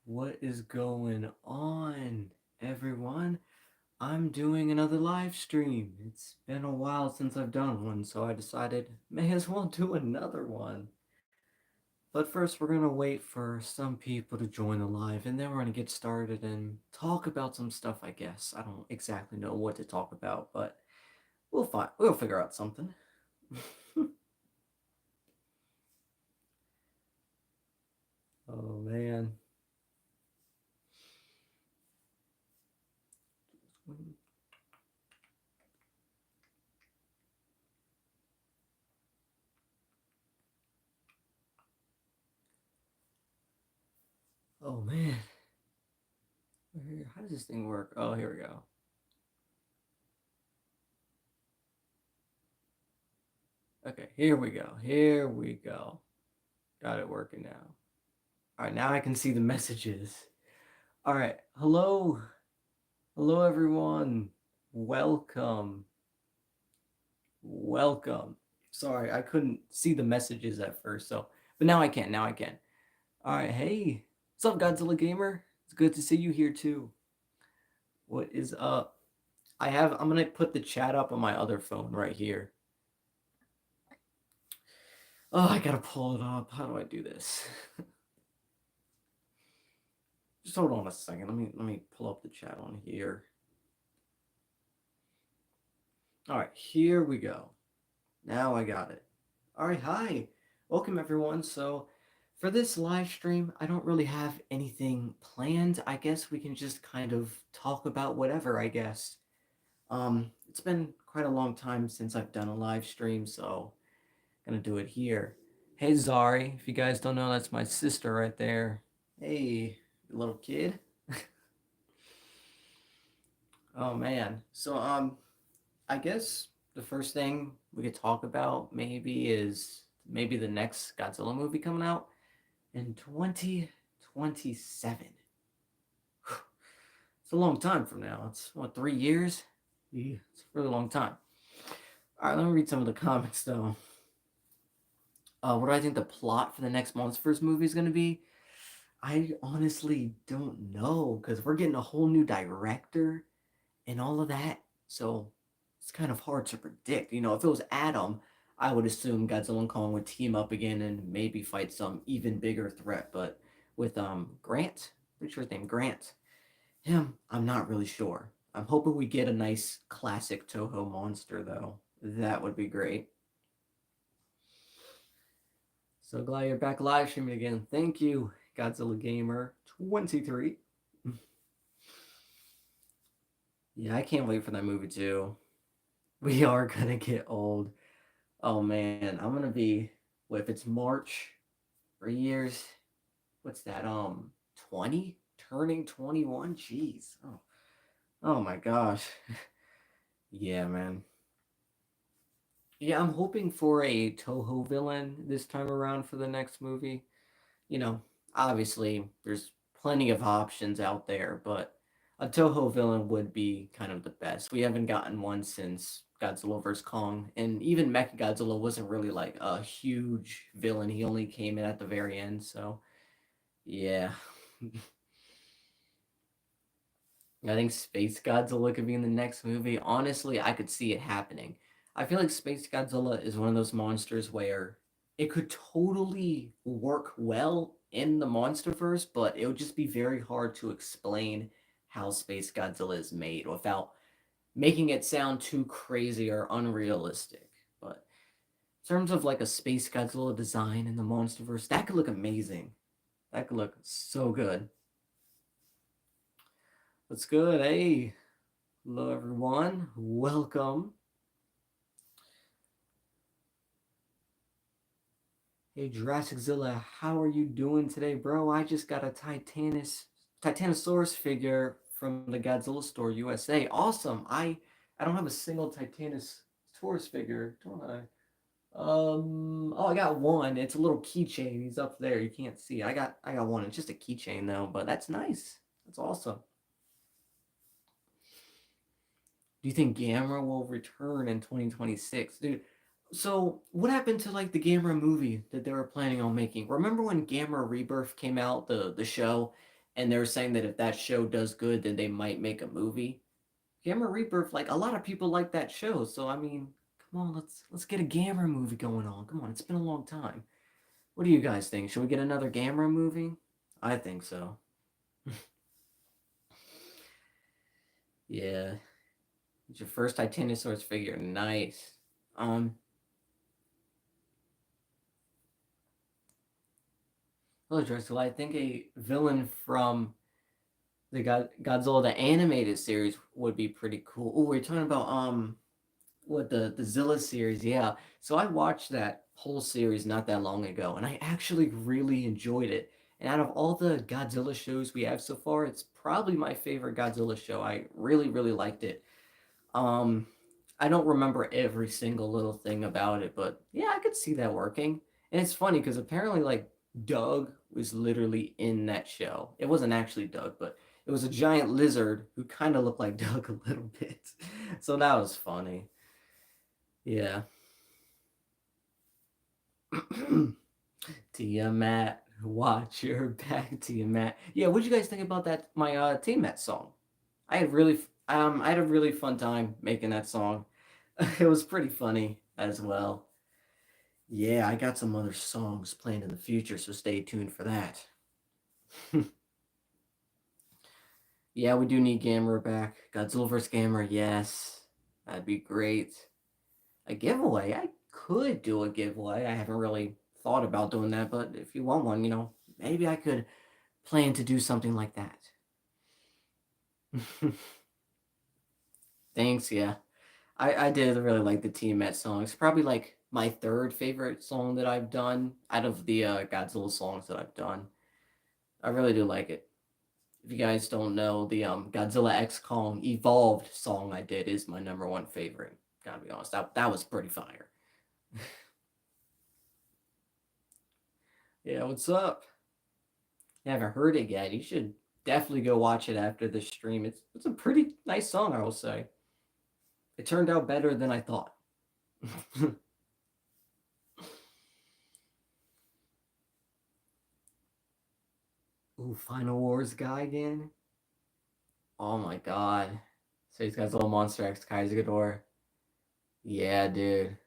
What is going on, everyone? I'm doing another live stream. It's been a while since I've done one, so I decided may as well do another one. But first, we're gonna wait for some people to join the live, and then we're gonna get started and talk about some stuff, I guess. I don't exactly know what to talk about, but we'll figure out something. Oh man. Oh man. How does this thing work? Oh, here we go. Okay, here we go. Here we go. Got it working now. All right, now I can see the messages. All right, hello. Hello, everyone. Welcome. Welcome. Sorry, I couldn't see the messages at first, but now I can. Now I can. All right, hey. What's up, Godzilla Gamer? It's good to see you here too. What is up? I'm gonna put the chat up on my other phone right here. Oh, I gotta pull it up. How do I do this? Just hold on a second. Let me pull up the chat on here. All right, here we go. Now I got it. All right, hi. Welcome everyone. So, for this live stream, I don't really have anything planned. I guess we can just kind of talk about whatever, I guess. It's been quite a long time since I've done a live stream, so I'm gonna do it here. Hey Zari, if you guys don't know, that's my sister right there. Hey, little kid. Oh man. I guess the first thing we could talk about maybe is maybe the next Godzilla movie coming out in 2027. It's a long time from now. It's what, 3 years? Yeah, it's a really long time. All right, let me read some of the comments though. What do I think the plot for the next Monsterverse movie is going to be? I honestly don't know because we're getting a whole new director and all of that. So it's kind of hard to predict. If it was Adam, I would assume Godzilla and Kong would team up again and maybe fight some even bigger threat. But with Grant, pretty sure his name Grant, him, I'm not really sure. I'm hoping we get a nice classic Toho monster though. That would be great. So glad you're back live streaming again. Thank you, Godzilla Gamer 23. Yeah, I can't wait for that movie too. We are gonna get old. Oh man, I'm gonna be if it's March, 3 years. What's that? 20? Turning 21? Jeez. Oh my gosh. Yeah, man. Yeah, I'm hoping for a Toho villain this time around for the next movie. You know, obviously there's plenty of options out there, but a Toho villain would be kind of the best. We haven't gotten one since Godzilla vs. Kong, and even Mechagodzilla wasn't really like a huge villain. He only came in at the very end, so yeah. I think Space Godzilla could be in the next movie. Honestly, I could see it happening. I feel like Space Godzilla is one of those monsters where it could totally work well in the Monsterverse, but it would just be very hard to explain how Space Godzilla is made without making it sound too crazy or unrealistic. But in terms of like a Space Godzilla design in the Monsterverse, that could look amazing. That could look so good. That's good. Hey, hello everyone. Welcome. Hey, Jurassic Zilla, how are you doing today, bro? I just got a Titanosaurus figure from the Godzilla store USA. Awesome. I don't have a single Titanosaurus figure, don't I? Oh, I got one. It's a little keychain. He's up there. You can't see. I got one. It's just a keychain though, but that's nice. That's awesome. Do you think Gamera will return in 2026? Dude, so what happened to like the Gamera movie that they were planning on making? Remember when Gamera Rebirth came out, the show, and they were saying that if that show does good, then they might make a movie. Gamma Rebirth, like a lot of people like that show, so I mean, come on, let's get a Gamma movie going on. Come on, it's been a long time. What do you guys think? Should we get another Gamma movie? I think so. Yeah, it's your first Titanosaurus figure. Nice. Um, hello, Drexel. I think a villain from the Godzilla the animated series would be pretty cool. Oh, we're talking about what the Zilla series, yeah. So I watched that whole series not that long ago, and I actually really enjoyed it. And out of all the Godzilla shows we have so far, it's probably my favorite Godzilla show. I really liked it. Um, I don't remember every single little thing about it, but yeah, I could see that working. And it's funny because apparently, like, Doug was literally in that show. It wasn't actually Doug, but it was a giant lizard who kind of looked like Doug a little bit. So that was funny. Yeah. Tiamat, watch your back, Tiamat. Yeah, what'd you guys think about that? My Tiamat song. I had a really fun time making that song. It was pretty funny as well. Yeah, I got some other songs planned in the future, so stay tuned for that. Yeah, we do need Gamera back. Godzilla vs. Gamera, yes. That'd be great. A giveaway? I could do a giveaway. I haven't really thought about doing that, but if you want one, maybe I could plan to do something like that. Thanks, yeah. I did really like the Tiamat song. It's probably like my third favorite song that I've done out of the Godzilla songs that I've done. I really do like it. If you guys don't know, the Godzilla X Kong Evolved song I did is my number one favorite. Gotta be honest, that was pretty fire. Yeah, what's up? You haven't heard it yet? You should definitely go watch it after the stream. It's a pretty nice song, I will say. It turned out better than I thought. Ooh, Final Wars guy again. Oh my god. So he's got his little Monster X Kaiju. Yeah, dude.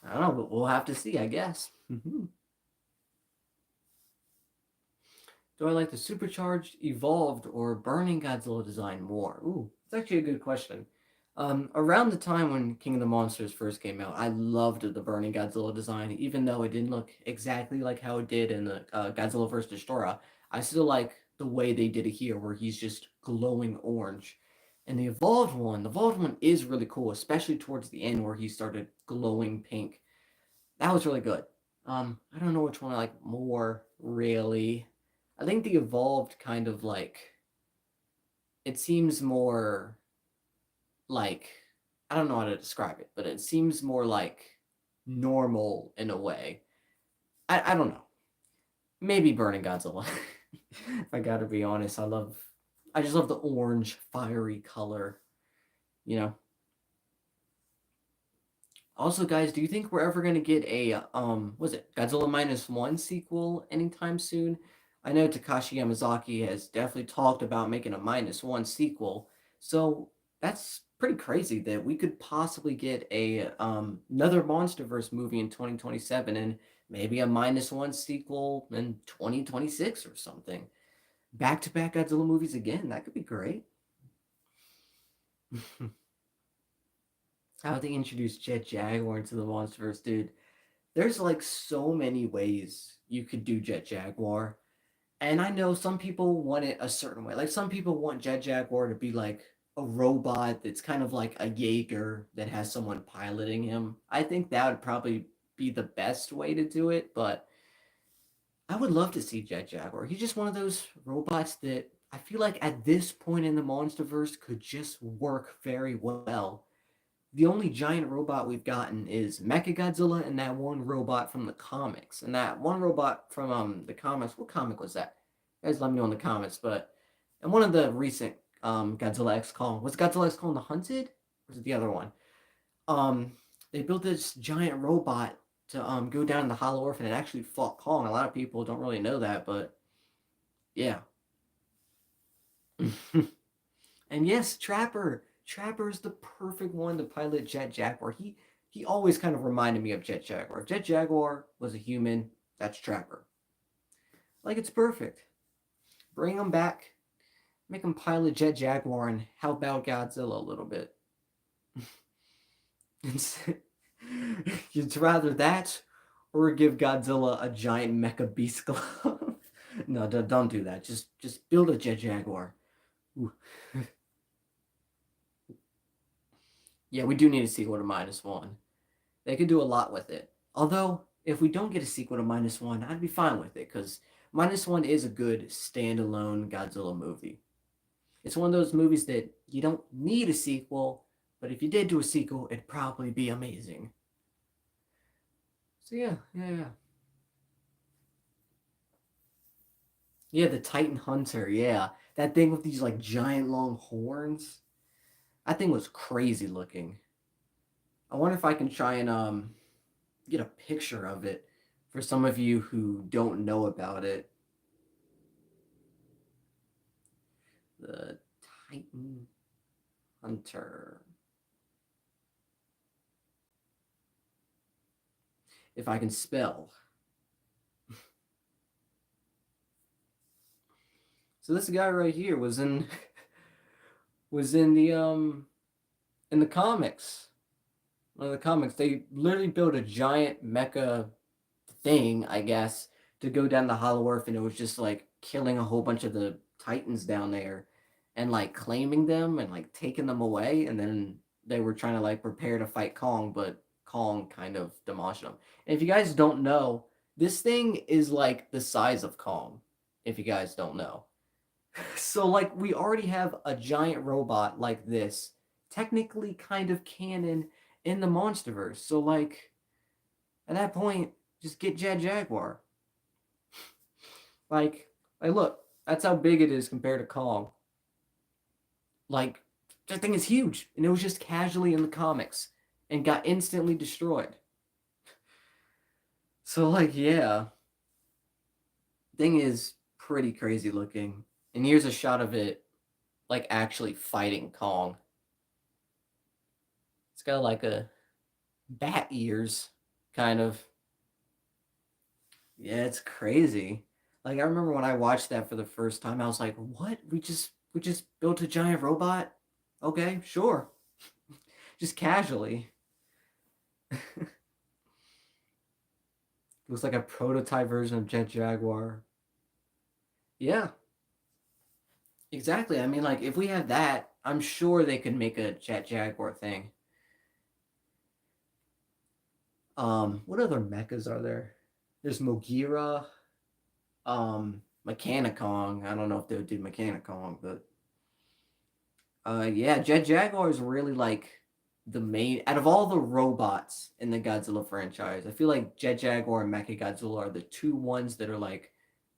I don't know, but we'll have to see, I guess. Do I like the supercharged, evolved, or burning Godzilla design more? Ooh, it's actually a good question. Around the time when King of the Monsters first came out, I loved the burning Godzilla design, even though it didn't look exactly like how it did in the Godzilla vs. Destroyer. I still like the way they did it here, where he's just glowing orange. And the evolved one is really cool, especially towards the end where he started glowing pink. That was really good. I don't know which one I like more, really. I think the evolved kind of like it seems more like I don't know how to describe it, but it seems more like normal in a way. I don't know. Maybe Burning Godzilla. If I gotta be honest, I just love the orange fiery color, you know. Also, guys, do you think we're ever gonna get a was it Godzilla -1 sequel anytime soon? I know Takashi Yamazaki has definitely talked about making a -1 sequel, so that's pretty crazy that we could possibly get a another MonsterVerse movie in 2027 and maybe a -1 sequel in 2026 or something. Back to back Godzilla movies again. That could be great. How they introduced Jet Jaguar into the MonsterVerse, dude. There's like so many ways you could do Jet Jaguar. And I know some people want it a certain way. Like some people want Jet Jaguar to be like a robot that's kind of like a Jaeger that has someone piloting him. I think that would probably be the best way to do it, but I would love to see Jet Jaguar. He's just one of those robots that I feel like at this point in the Monsterverse could just work very well. The only giant robot we've gotten is Mechagodzilla and that one robot from the comics. And that one robot from the comics, what comic was that? You guys let me know in the comments. But and one of the recent Godzilla X Kong was Godzilla X Kong the Hunted, or was it the other one? Um, they built this giant robot to go down in the Hollow Earth and it actually fought Kong. A lot of people don't really know that, but Yeah. And yes, Trapper. Trapper is the perfect one to pilot Jet Jaguar. He always kind of reminded me of Jet Jaguar. If Jet Jaguar was a human, that's Trapper. Like it's perfect. Bring him back, make him pilot Jet Jaguar, and help out Godzilla a little bit. You'd rather that, or give Godzilla a giant mecha beast glove? No, don't do that. Just build a Jet Jaguar. Yeah, we do need a sequel to -1. They could do a lot with it. Although, if we don't get a sequel to -1, I'd be fine with it, because -1 is a good standalone Godzilla movie. It's one of those movies that you don't need a sequel, but if you did do a sequel, it'd probably be amazing. So yeah. Yeah, the Titan Hunter, yeah. That thing with these like giant long horns. That thing was crazy looking. I wonder if I can try and get a picture of it for some of you who don't know about it. The Titan Hunter. If I can spell. So this guy right here was in was in the comics. One of the comics. They literally built a giant mecha thing, I guess, to go down the Hollow Earth, and it was just like killing a whole bunch of the Titans down there and like claiming them and like taking them away, and then they were trying to like prepare to fight Kong, but Kong kind of demolished them. And if you guys don't know, this thing is like the size of Kong, if you guys don't know. So like we already have a giant robot like this, technically kind of canon in the Monsterverse. So like at that point, just get Jet Jaguar. Like, look, that's how big it is compared to Kong. Like, that thing is huge, and it was just casually in the comics and got instantly destroyed. So, like, yeah, thing is pretty crazy looking. And here's a shot of it, like, actually fighting Kong. It's got like a bat ears, kind of. Yeah, it's crazy. Like, I remember when I watched that for the first time, I was like, what? We just built a giant robot? Okay, sure. Just casually. Looks like a prototype version of Jet Jaguar. Yeah, exactly. I mean, like, if we have that, I'm sure they could make a Jet Jaguar thing. What other mechas are there? There's Mogira, Mechanicong. I don't know if they would do Mechanicong, but yeah, Jet Jaguar is really like the main out of all the robots in the Godzilla franchise. I feel like Jet Jaguar and Mechagodzilla are the two ones that are like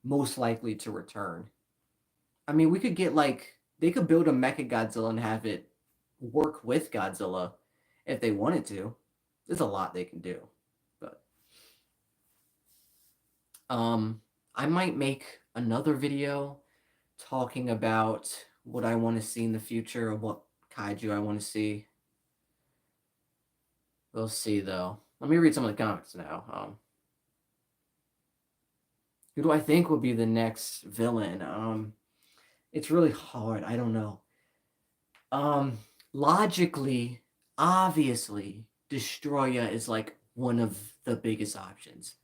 most likely to return. I mean, we could get like they could build a Mechagodzilla and have it work with Godzilla if they wanted to. There's a lot they can do, but I might make another video talking about what I want to see in the future of what kaiju I want to see. We'll see though. Let me read some of the comics now. Who do I think will be the next villain? It's really hard. I don't know. Um, Logically, obviously, Destroya is like one of the biggest options.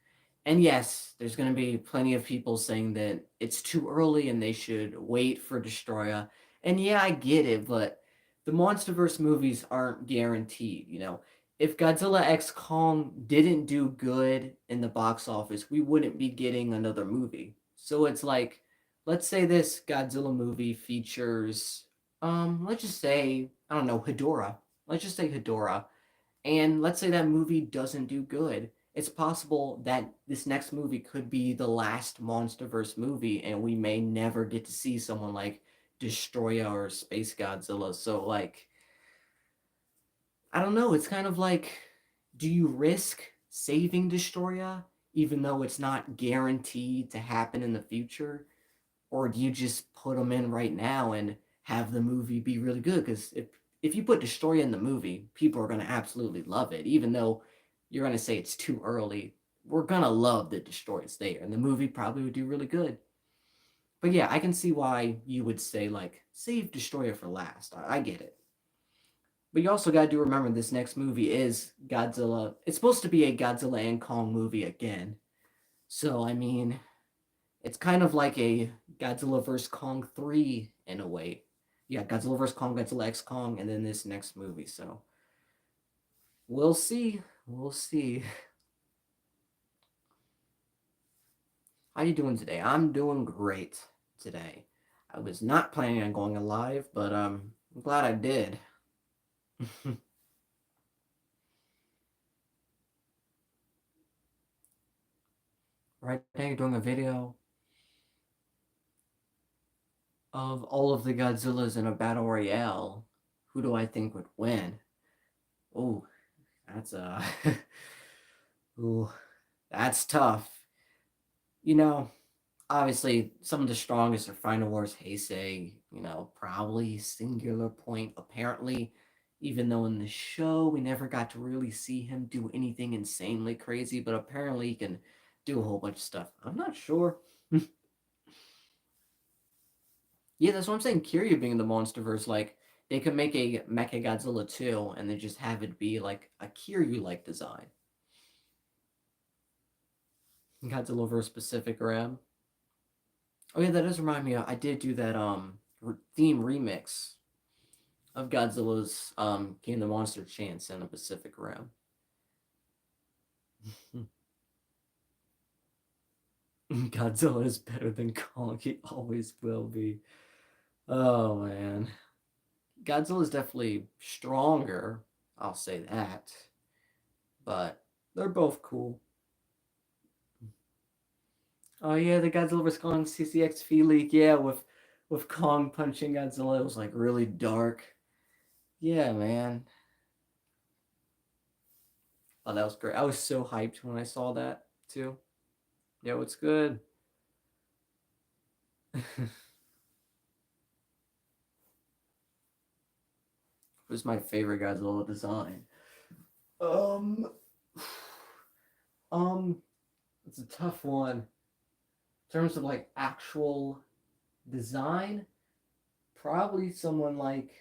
And yes, there's going to be plenty of people saying that it's too early and they should wait for Destroya. And yeah, I get it, but the Monsterverse movies aren't guaranteed, you know. If Godzilla X Kong didn't do good in the box office, we wouldn't be getting another movie. So it's like, let's say this Godzilla movie features, let's just say, I don't know, Hedorah. Let's just say Hedorah. And let's say that movie doesn't do good. It's possible that this next movie could be the last Monsterverse movie, and we may never get to see someone like Destroya or Space Godzilla. So, like, I don't know. It's kind of like, do you risk saving Destroya, even though it's not guaranteed to happen in the future? or do you just put them in right now and have the movie be really good? Because if you put Destroy in the movie, people are gonna absolutely love it, even though you're gonna say it's too early. We're gonna love that Destroy is there, and the movie probably would do really good. But yeah, I can see why you would say like save Destroyer for last. I get it. But you also gotta do remember this next movie is Godzilla. It's supposed to be a Godzilla and Kong movie again. So I mean, it's kind of like a Godzilla vs Kong 3 in a way. Yeah, Godzilla vs Kong, Godzilla X Kong, and then this next movie. So we'll see. We'll see. How you doing today? I'm doing great today. I was not planning on going live, but I'm glad I did. Right now you're doing a video of all of the Godzillas in a battle royale. Who do I think would win? Oh, that's ooh, that's tough. You know, obviously some of the strongest are Final Wars Heisei, probably Singular Point, apparently, even though in the show we never got to really see him do anything insanely crazy, but apparently he can do a whole bunch of stuff. I'm not sure. Yeah, that's what I'm saying. Kiryu being the Monsterverse, like they could make a Mecha Godzilla 2 and then just have it be like a Kiryu like design. Godzilla vs Pacific Rim. Oh yeah, that does remind me. I did do that theme remix of Godzilla's King the Monster Chance in the Pacific Rim. Godzilla is better than Kong. He always will be. Oh man, Godzilla is definitely stronger. I'll say that, but they're both cool. Oh yeah, the Godzilla vs Kong CCXV leak. Yeah, with Kong punching Godzilla, it was like really dark. Yeah, man. Oh, that was great. I was so hyped when I saw that too. Yeah, what's good? Who's my favorite Godzilla design? Um, um, it's a tough one. In terms of like actual design, probably someone like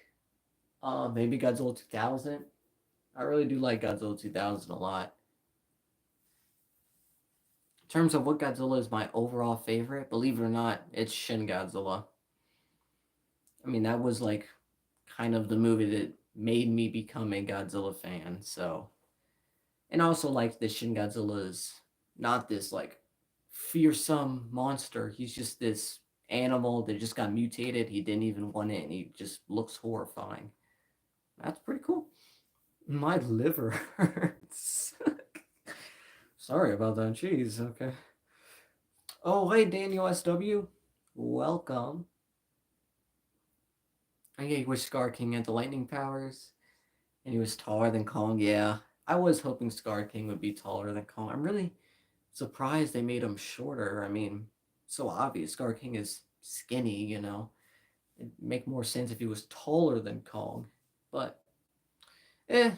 maybe Godzilla 2000. I really do like Godzilla 2000 a lot. In terms of what Godzilla is my overall favorite, believe it or not, it's Shin Godzilla. I mean, that was like kind of the movie that made me become a Godzilla fan. So, and also like the Shin Godzilla is not this like fearsome monster. He's just this animal that just got mutated. He didn't even want it, and he just looks horrifying. That's pretty cool. My liver hurts. Sorry about that. Jeez. Okay. Oh, hey, Daniel SW. Welcome. I yeah, he was Scar King had the lightning powers, and he was taller than Kong. Yeah, I was hoping Scar King would be taller than Kong. I'm really surprised they made him shorter. I mean, so obvious. Scar King is skinny, It'd make more sense if he was taller than Kong. But, eh.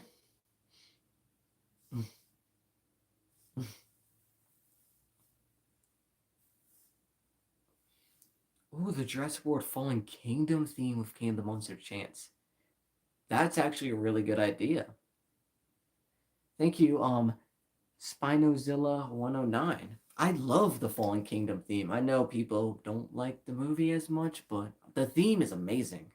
Ooh, the Jurassic World Fallen Kingdom theme with King of the Monster Chance. That's actually a really good idea. Thank you, Spinozilla 109. I love the Fallen Kingdom theme. I know people don't like the movie as much, but the theme is amazing.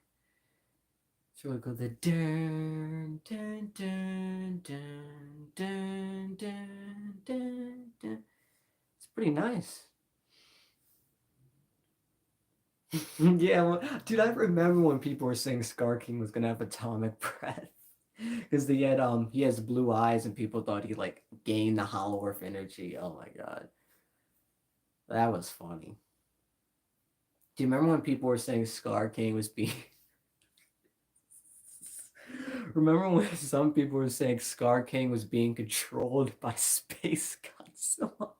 So we go the dun dun dun dun dun dun dun dun. It's pretty nice. Yeah, well, dude, I remember when people were saying Scar King was gonna have atomic breath. Because he has blue eyes and people thought he like gained the Hollow Earth energy. Oh my god. That was funny. Do you remember when people were saying Scar King was being remember when some people were saying Scar King was being controlled by Space Godzilla?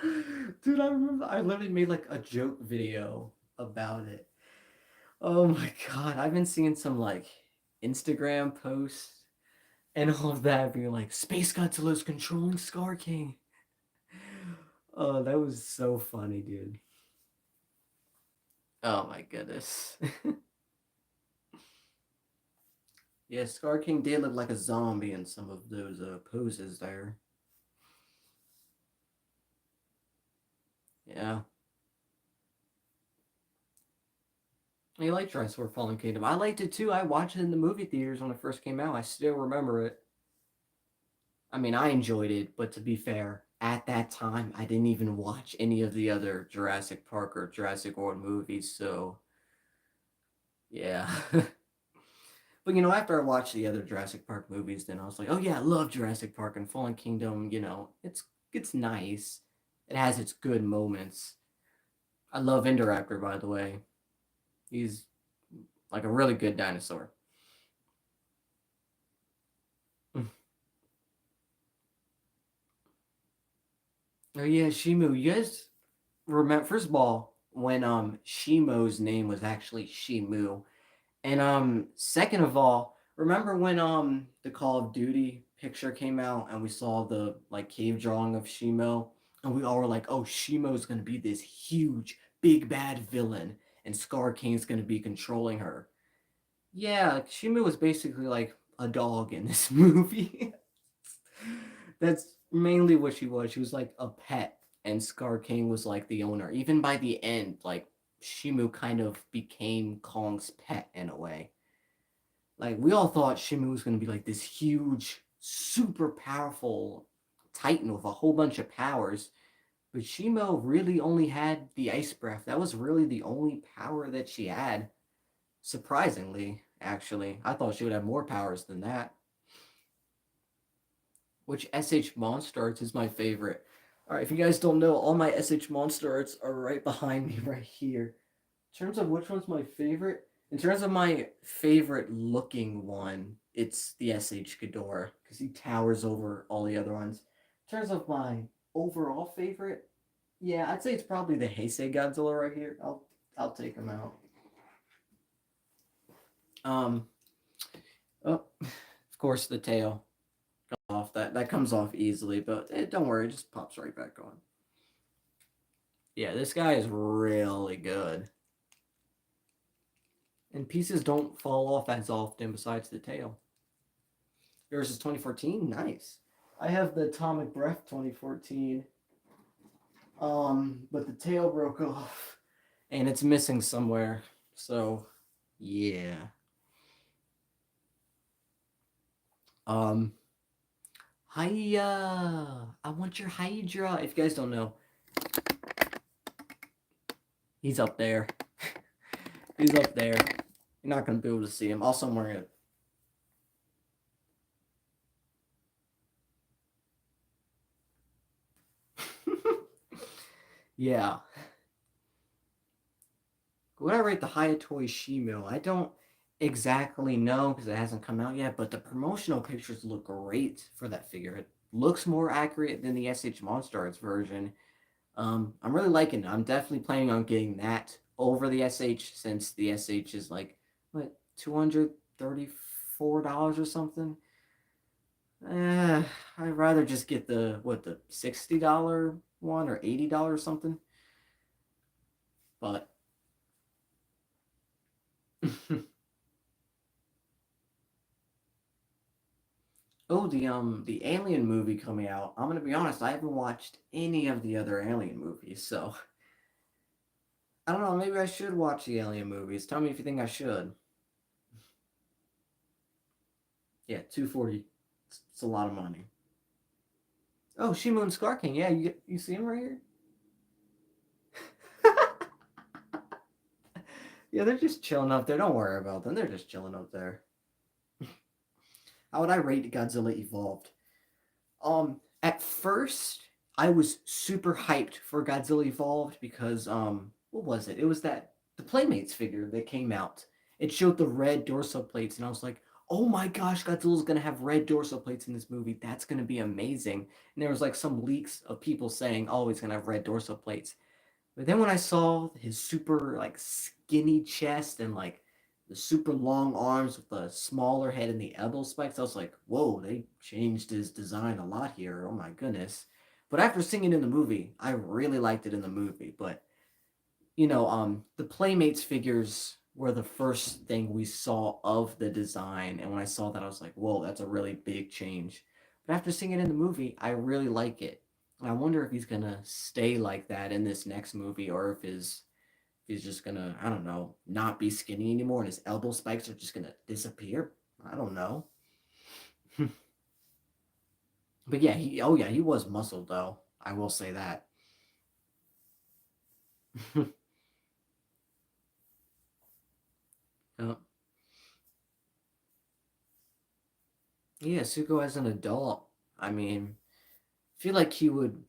Dude, I remember I literally made like a joke video about it. Oh my god, I've been seeing some like Instagram posts and all of that being like Space Godzilla's controlling Scar King. Oh, that was so funny, dude. Oh my goodness. Yeah, Scar King did look like a zombie in some of those poses there. Yeah. I like Jurassic Fallen Kingdom. I liked it too. I watched it in the movie theaters when it first came out. I still remember it. I mean, I enjoyed it, but to be fair, at that time, I didn't even watch any of the other Jurassic Park or Jurassic World movies, so yeah. But after I watched the other Jurassic Park movies, then I was like, oh yeah, I love Jurassic Park and Fallen Kingdom. It's nice. It has its good moments. I love Indoraptor, by the way. He's like a really good dinosaur. Oh yeah, Shimu. You guys remember? First of all, when Shimu's name was actually Shimu, and second of all, remember when the Call of Duty picture came out and we saw the like cave drawing of Shimo, and we all were like, oh, Shimo's gonna be this huge, big bad villain, and Scar King's gonna be controlling her. Yeah, like, Shimu was basically like a dog in this movie. That's mainly what she was. She was like a pet, and Scar King was like the owner. Even by the end, like Shimu kind of became Kong's pet in a way. Like we all thought Shimu was gonna be like this huge, super powerful Titan with a whole bunch of powers, but Shimo really only had the ice breath. That was really the only power that she had. Surprisingly, actually, I thought she would have more powers than that. Which SH Monster Arts is my favorite? All right, if you guys don't know, all my SH Monster Arts are right behind me, right here. In terms of which one's my favorite, in terms of my favorite looking one, it's the SH Ghidorah because he towers over all the other ones. In terms of my overall favorite, yeah, I'd say it's probably the Heisei Godzilla right here. I'll take him out. Um, oh, of course the tail off. That comes off easily, but don't worry, it just pops right back on. Yeah, this guy is really good. And pieces don't fall off as often besides the tail. Yours is 2014? Nice. I have the Atomic Breath 2014. But the tail broke off and it's missing somewhere. So, yeah. Um, Hiya! I want your Hydra. If you guys don't know, he's up there. He's up there. You're not gonna be able to see him. Also, I'm wearing a yeah. Would I rate the Hayatoy Shimo? I don't exactly know because it hasn't come out yet, but the promotional pictures look great for that figure. It looks more accurate than the SH Monster Arts version. I'm really liking it. I'm definitely planning on getting that over the SH since the SH is like what $234 or something. I'd rather just get the $60 one or $80 something. But oh, the Alien movie coming out. I'm gonna be honest, I haven't watched any of the other Alien movies, so I don't know. Maybe I should watch the Alien movies. Tell me if you think I should. Yeah, 240. It's a lot of money. Oh, Shimu and Scar King. Yeah, you see him right here. Yeah, they're just chilling up there. Don't worry about them. They're just chilling up there. How would I rate Godzilla Evolved? At first, I was super hyped for Godzilla Evolved because what was it? It was that the Playmates figure that came out. It showed the red dorsal plates, and I was like, oh my gosh, Godzilla's gonna have red dorsal plates in this movie. That's gonna be amazing. And there was like some leaks of people saying, oh, he's gonna have red dorsal plates. But then when I saw his super like skinny chest and like the super long arms with the smaller head and the elbow spikes, I was like, whoa, they changed his design a lot here. Oh my goodness. But after seeing it in the movie, I really liked it in the movie. But the Playmates figures were the first thing we saw of the design, and when I saw that, I was like, "Whoa, that's a really big change." But after seeing it in the movie, I really like it. And I wonder if he's gonna stay like that in this next movie, or if he's just gonna, I don't know, not be skinny anymore, and his elbow spikes are just gonna disappear. I don't know. But yeah, oh yeah, he was muscled though. I will say that. uh, yeah, Suko as an adult. I mean, I feel like he would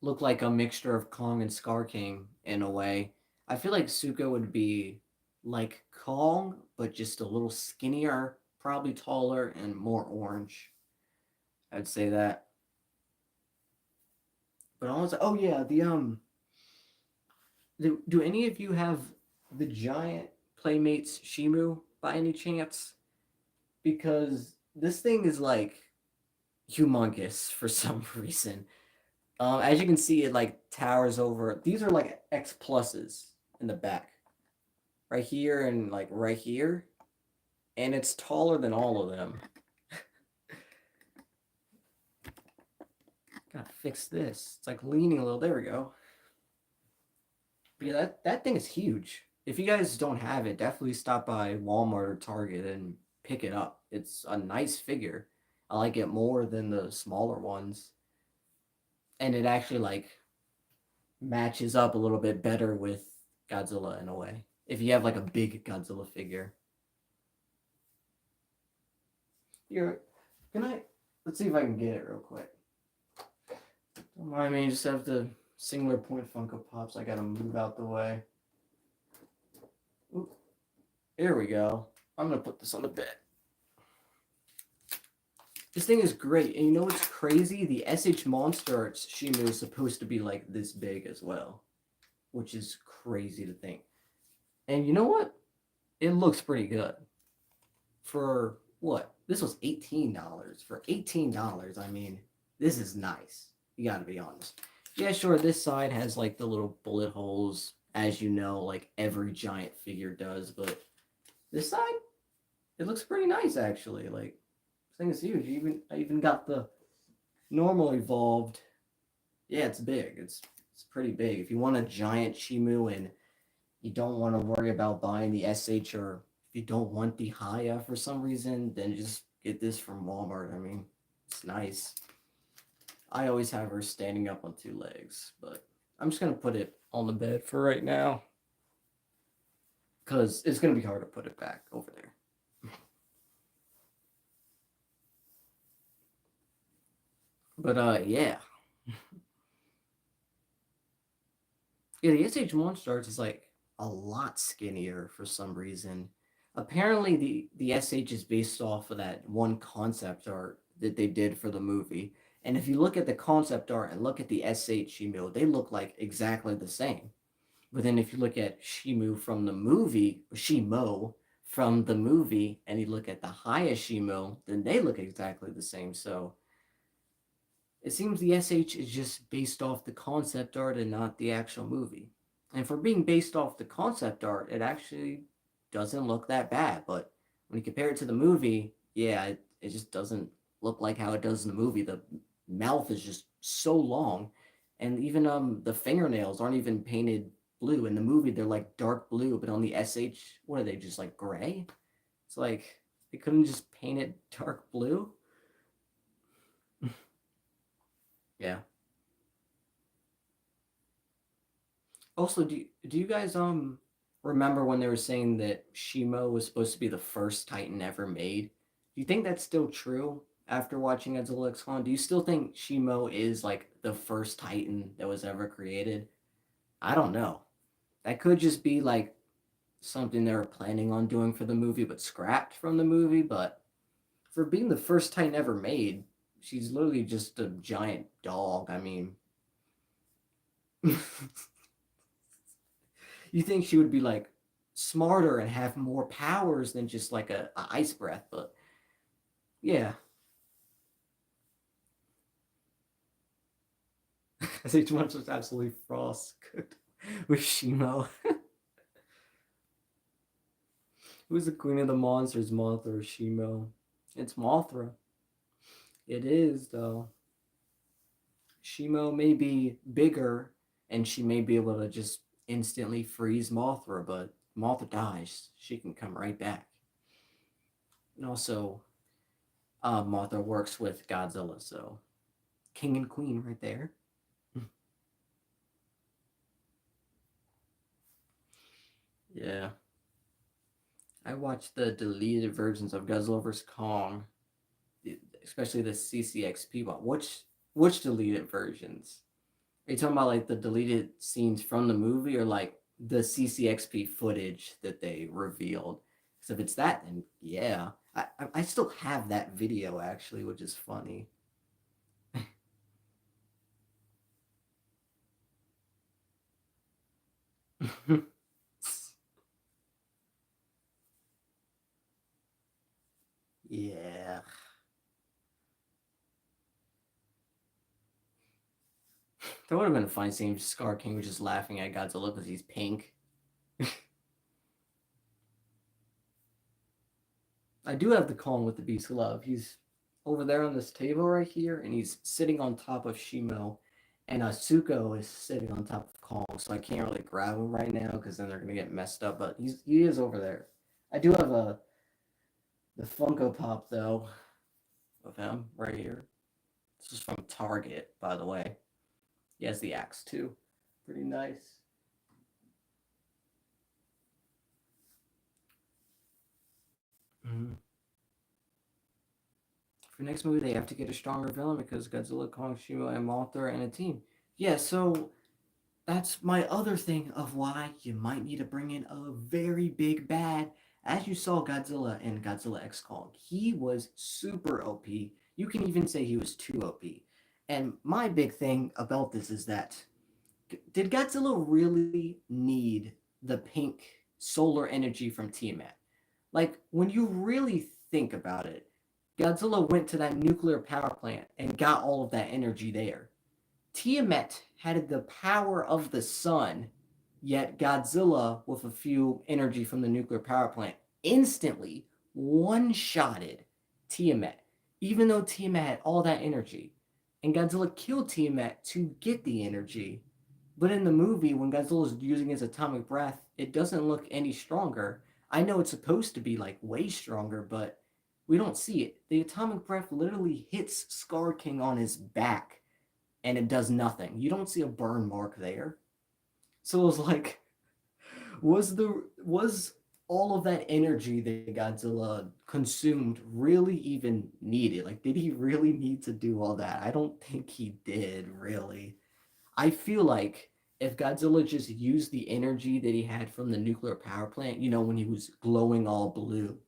look like a mixture of Kong and Scar King in a way. I feel like Suko would be like Kong, but just a little skinnier, probably taller and more orange. I'd say that. But also, oh yeah, do any of you have the giant Playmates Shimu by any chance? Because this thing is like humongous for some reason. As you can see, it like towers over. These are like X pluses in the back, right here and like right here, and it's taller than all of them. Gotta fix this. It's like leaning a little. There we go. But yeah, that thing is huge. If you guys don't have it, definitely stop by Walmart or Target and pick it up. It's a nice figure. I like it more than the smaller ones, and it actually like matches up a little bit better with Godzilla in a way. If you have like a big Godzilla figure. Here, can I? Let's see if I can get it real quick. Don't mind me, just have the singular point Funko Pops. I gotta move out the way. Oop, here we go. I'm gonna put this on the bed. This thing is great, and you know what's crazy? The SH Monster Arts Shimu is supposed to be like this big as well, which is crazy to think. And you know what? It looks pretty good. For what? This was $18. For $18, I mean, this is nice. You gotta be honest. Yeah, sure, this side has like the little bullet holes, as you know, like every giant figure does, but this side, it looks pretty nice actually. Like, this thing is huge. I even got the normal evolved. Yeah, it's big. It's pretty big. If you want a giant Shimu and you don't want to worry about buying the SH, or if you don't want the Haya for some reason, then just get this from Walmart. I mean, it's nice. I always have her standing up on two legs, but I'm just going to put it on the bed for right now because it's going to be hard to put it back over there. But yeah. Yeah, the SH Monstars is like a lot skinnier for some reason. Apparently, the SH is based off of that one concept art that they did for the movie. And if you look at the concept art and look at the SH Shimu, they look like exactly the same. But then if you look at Shimu from the movie, Shimo from the movie, and you look at the Haya Shimo, then they look exactly the same. So it seems the SH is just based off the concept art and not the actual movie. And for being based off the concept art, it actually doesn't look that bad. But when you compare it to the movie, yeah, it just doesn't look like how it does in the movie. The mouth is just so long, and even the fingernails aren't even painted blue. In the movie, they're like dark blue, but on the SH, what are they, just like gray? It's like they couldn't just paint it dark blue. Yeah. Also, do you guys remember when they were saying that Shimo was supposed to be the first Titan ever made? Do you think that's still true after watching Godzilla X Kong? Do you still think Shimo is like the first Titan that was ever created? I don't know. That could just be like something they were planning on doing for the movie but scrapped from the movie. But for being the first Titan ever made, she's literally just a giant dog. I mean, you think she would be like smarter and have more powers than just like a ice breath, but yeah. Each one was absolutely frost cooked with Shimo. Who's the queen of the monsters, Mothra or Shimo? It's Mothra. It is, though. Shimo may be bigger and she may be able to just instantly freeze Mothra, but Mothra dies. She can come right back. And also, Mothra works with Godzilla, so king and queen right there. Yeah. I watched the deleted versions of Godzilla vs. Kong, especially the CCXP one. Which deleted versions? Are you talking about like the deleted scenes from the movie or like the CCXP footage that they revealed? Because if it's that, then yeah. I still have that video actually, which is funny. Yeah. That would have been a funny scene if Scar King was just laughing at Godzilla because he's pink. I do have the Kong with the Beast Glove. He's over there on this table right here, and he's sitting on top of Shimo, and Suko is sitting on top of Kong, so I can't really grab him right now because then they're gonna get messed up. But he is over there. I do have a the Funko Pop though of him right here. This is from Target, by the way. He has the axe too. Pretty nice. Mm-hmm. For next movie, they have to get a stronger villain because Godzilla, Kong, Shimo, and Mothra and a team. Yeah, so that's my other thing of why you might need to bring in a very big bad. As you saw Godzilla and Godzilla X Kong, he was super OP. You can even say he was too OP. And my big thing about this is that did Godzilla really need the pink solar energy from Tiamat? Like, when you really think about it, Godzilla went to that nuclear power plant and got all of that energy there. Tiamat had the power of the sun, yet Godzilla, with a few energy from the nuclear power plant, instantly one-shotted Tiamat, even though Tiamat had all that energy. And Godzilla killed Tiamat to get the energy. But in the movie, when Godzilla is using his atomic breath, it doesn't look any stronger. I know it's supposed to be like way stronger, but we don't see it. The atomic breath literally hits Scar King on his back and it does nothing. You don't see a burn mark there. So it was like, was all of that energy that Godzilla consumed really even needed? Like, did he really need to do all that? I don't think he did, really. I feel like if Godzilla just used the energy that he had from the nuclear power plant, when he was glowing all blue,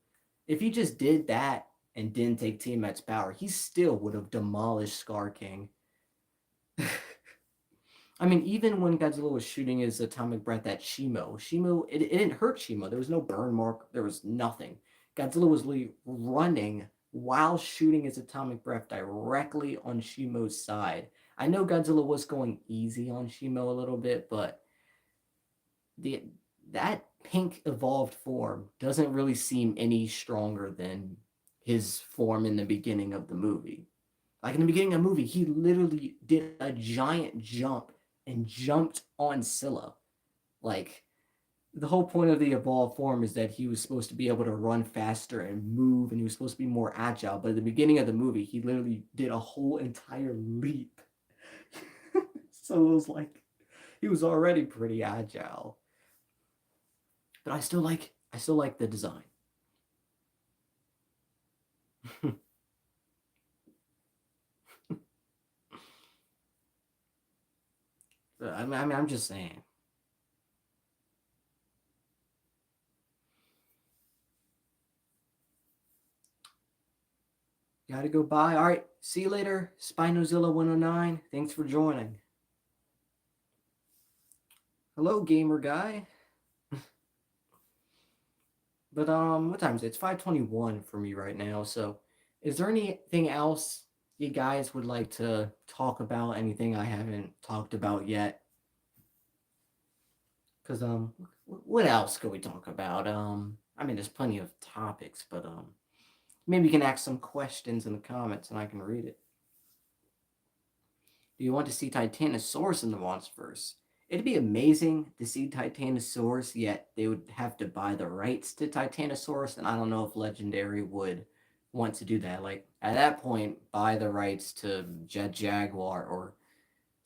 if he just did that and didn't take Tiamat's power, he still would have demolished Scar King. I mean, even when Godzilla was shooting his atomic breath at Shimo, it didn't hurt Shimo. There was no burn mark. There was nothing. Godzilla was literally running while shooting his atomic breath directly on Shimo's side. I know Godzilla was going easy on Shimo a little bit, but the that pink evolved form doesn't really seem any stronger than his form in the beginning of the movie. Like in the beginning of the movie, he literally did a giant jump and jumped on Scylla. Like the whole point of the evolved form is that he was supposed to be able to run faster and move, and he was supposed to be more agile. But at the beginning of the movie, he literally did a whole entire leap. So it was like he was already pretty agile. But I still like the design. I mean, I'm just saying. Gotta go bye. All right, see you later, Spinozilla 109. Thanks for joining. Hello, gamer guy. But what time is it? It's 5:21 for me right now. So, is there anything else you guys would like to talk about? Anything I haven't talked about yet? Cause what else could we talk about? I mean, there's plenty of topics, but maybe you can ask some questions in the comments and I can read it. Do you want to see Titanosaurus in the Monsterverse? It'd be amazing to see Titanosaurus, yet they would have to buy the rights to Titanosaurus, and I don't know if Legendary would want to do that. Like, at that point, buy the rights to Jet Jaguar or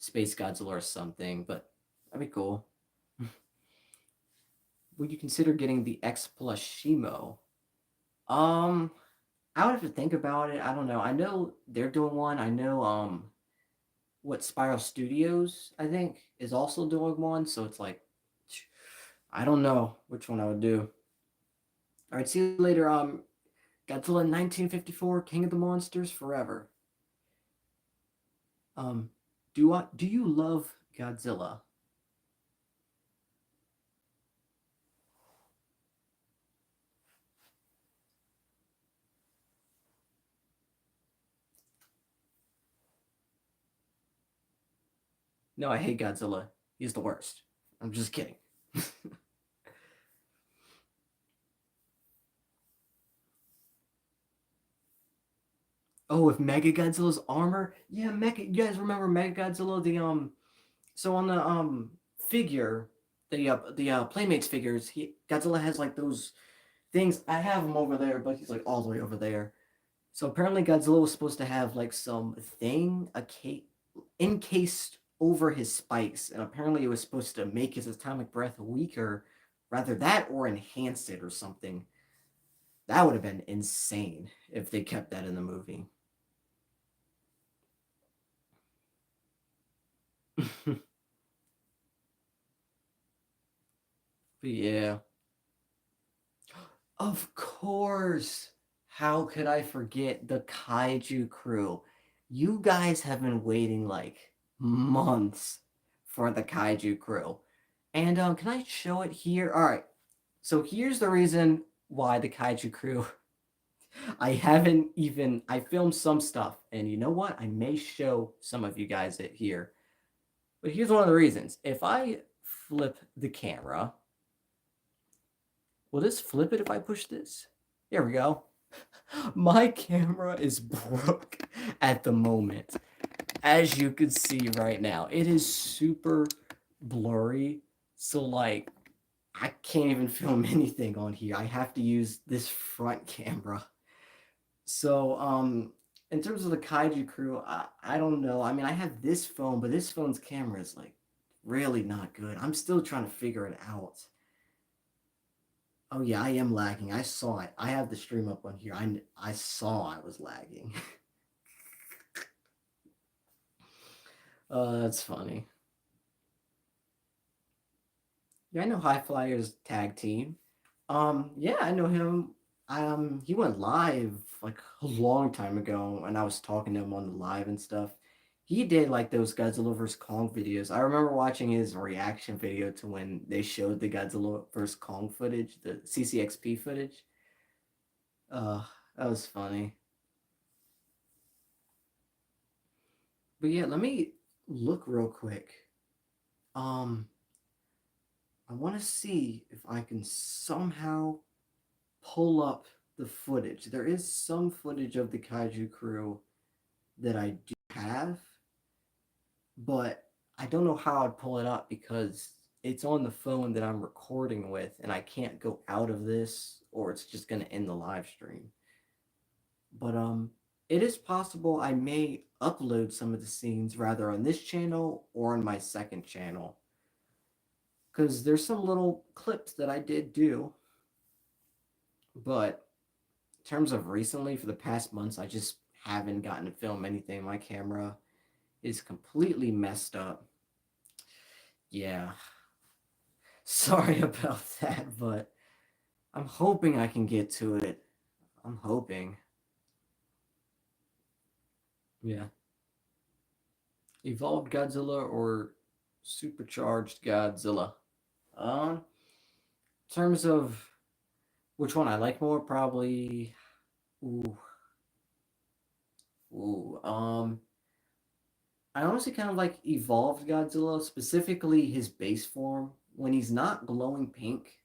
Space Godzilla or something, but that'd be cool. Would you consider getting the X plus Shimo? Um, I would have to think about it. I don't know. I know they're doing one. I know what Spiral Studios, I think, is also doing one. So it's like, I don't know which one I would do. All right, see you later. Godzilla 1954, King of the Monsters Forever. Um, do you love Godzilla? No, I hate Godzilla. He's the worst. I'm just kidding. Oh, with Mega Godzilla's armor? Yeah, Mega. You guys remember Mega Godzilla? So on the figure, the Playmates figures, Godzilla has like those things. I have him over there, but he's like all the way over there. So apparently Godzilla was supposed to have like some thing encased over his spikes, and apparently it was supposed to make his atomic breath weaker, rather that or enhance it or something. That would have been insane if they kept that in the movie. But yeah, of course. How could I forget the Kaiju Crew? You guys have been waiting like months for the Kaiju Crew. And can I show it here? All right. So here's the reason why the Kaiju Crew. I filmed some stuff, and you know what? I may show some of you guys it here. But here's one of the reasons. If I flip the camera, will this flip it if I push this? There we go. My camera is broke at the moment. As you can see right now, it is super blurry. So like I can't even film anything on here. I have to use this front camera. So in terms of the Kaiju Crew, I don't know. I mean, I have this phone, but this phone's camera is like really not good. I'm still trying to figure it out. Oh yeah, I am lagging. I saw it. I have the stream up on here. I saw I was lagging. That's funny. Yeah, I know High Flyers tag team. Yeah, I know him. He went live like a long time ago, and I was talking to him on the live and stuff. He did like those Godzilla vs Kong videos. I remember watching his reaction video to when they showed the Godzilla vs Kong footage, the CCXP footage. Uh, that was funny. But yeah, let me look real quick. Um, I want to see if I can somehow pull up the footage. There is some footage of the Kaiju Crew that I do have, but I don't know how I'd pull it up because it's on the phone that I'm recording with, and I can't go out of this or it's just gonna end the live stream. But it is possible I may upload some of the scenes rather on this channel or on my second channel. Because there's some little clips that I did do, but in terms of recently, for the past months, I just haven't gotten to film anything. My camera is completely messed up. Yeah, sorry about that, but I'm hoping I can get to it. I'm hoping. Yeah. Evolved Godzilla or supercharged Godzilla? In terms of which one I like more, probably. Ooh, ooh. I honestly kind of like evolved Godzilla, specifically his base form when he's not glowing pink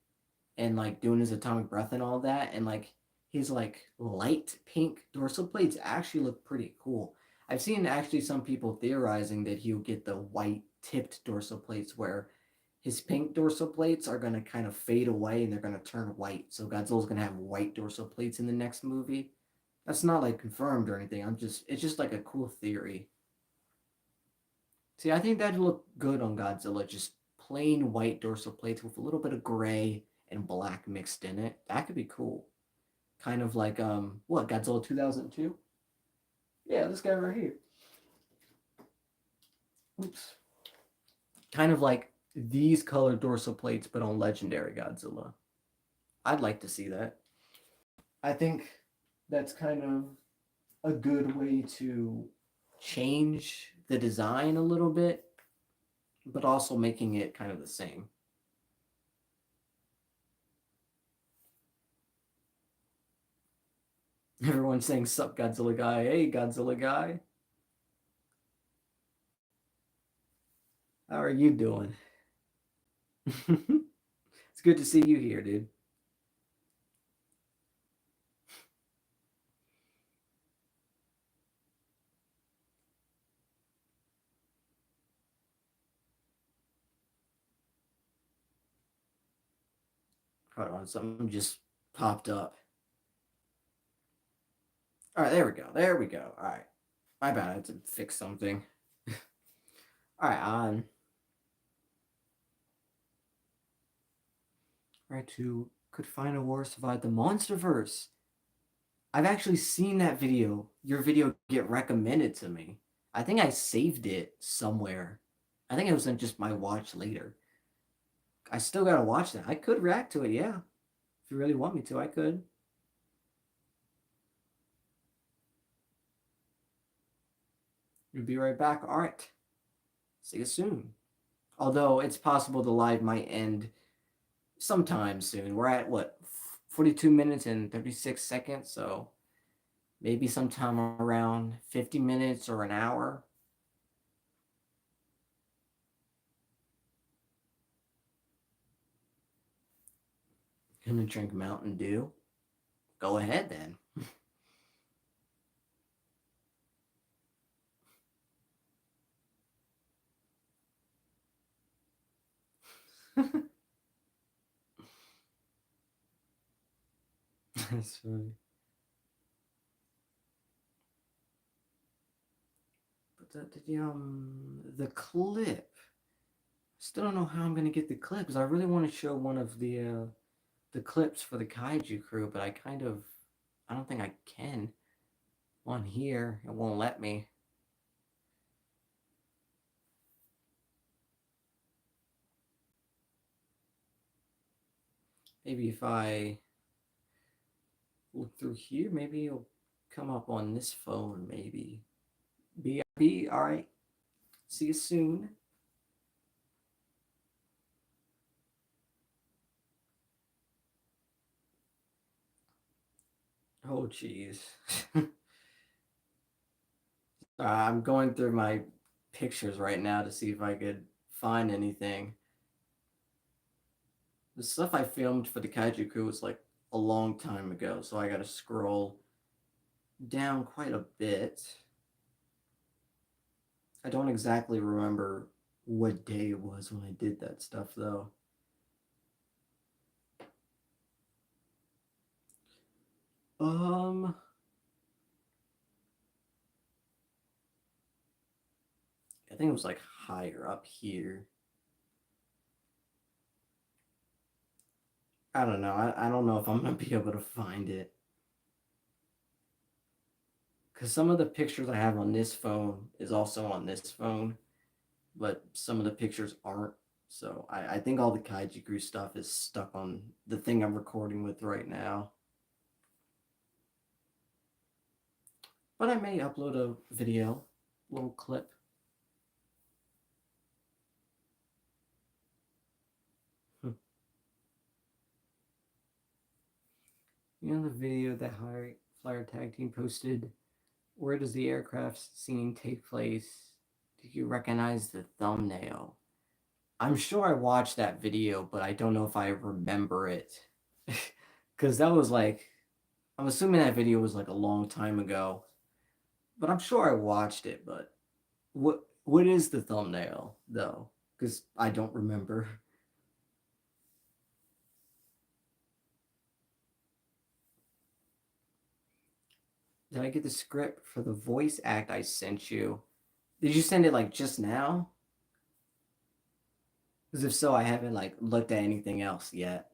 and like doing his atomic breath and all that, and like his like light pink dorsal plates actually look pretty cool. I've seen actually some people theorizing that he'll get the white tipped dorsal plates where his pink dorsal plates are going to kind of fade away and they're going to turn white. So Godzilla's going to have white dorsal plates in the next movie. That's not like confirmed or anything. It's just like a cool theory. See, I think that'd look good on Godzilla, just plain white dorsal plates with a little bit of gray and black mixed in it. That could be cool. Kind of like what, Godzilla 2002? Yeah, this guy right here. Oops. Kind of like these colored dorsal plates but on legendary Godzilla. I'd like to see that. I think that's kind of a good way to change the design a little bit, but also making it kind of the same. Everyone's saying sup Godzilla guy, hey Godzilla guy. How are you doing? It's good to see you here, dude. Hold on, something just popped up. All right, there we go. There we go. All right. My bad. I had to fix something. All right, on. All right, to could find a war survive the Monsterverse. I've actually seen that video, your video get recommended to me. I think I saved it somewhere. I think it was in just my watch later. I still gotta watch that. I could react to it, yeah. If you really want me to, I could. We'll be right back. All right. See you soon. Although it's possible the live might end sometime soon. We're at what, 42 minutes and 36 seconds, so maybe sometime around 50 minutes or an hour. Gonna drink Mountain Dew. Go ahead then. That's funny. But the clip. Still don't know how I'm gonna get the clip because I really want to show one of the clips for the Kaiju Crew, but I don't think I can on here. It won't let me. Maybe if I look through here, maybe it'll come up on this phone. Maybe. BRB. All right. See you soon. Oh, jeez. I'm going through my pictures right now to see if I could find anything. The stuff I filmed for the Kaiju Crew was like a long time ago, so I gotta scroll down quite a bit. I don't exactly remember what day it was when I did that stuff, though. Um, I think it was like higher up here. I don't know. I don't know if I'm gonna be able to find it. Because some of the pictures I have on this phone is also on this phone, but some of the pictures aren't. So I think all the Kaiju Crew stuff is stuck on the thing I'm recording with right now. but I may upload a video, little clip. Hmm. You know the video that High Flyer Tag Team posted? Where does the aircraft scene take place? Do you recognize the thumbnail? I'm sure I watched that video, but I don't know if I remember it. Because that was like, I'm assuming that video was like a long time ago. But I'm sure I watched it, but what is the thumbnail though? Because I don't remember. Did I get the script for the voice act I sent you? Did you send it like just now? Because if so, I haven't like looked at anything else yet.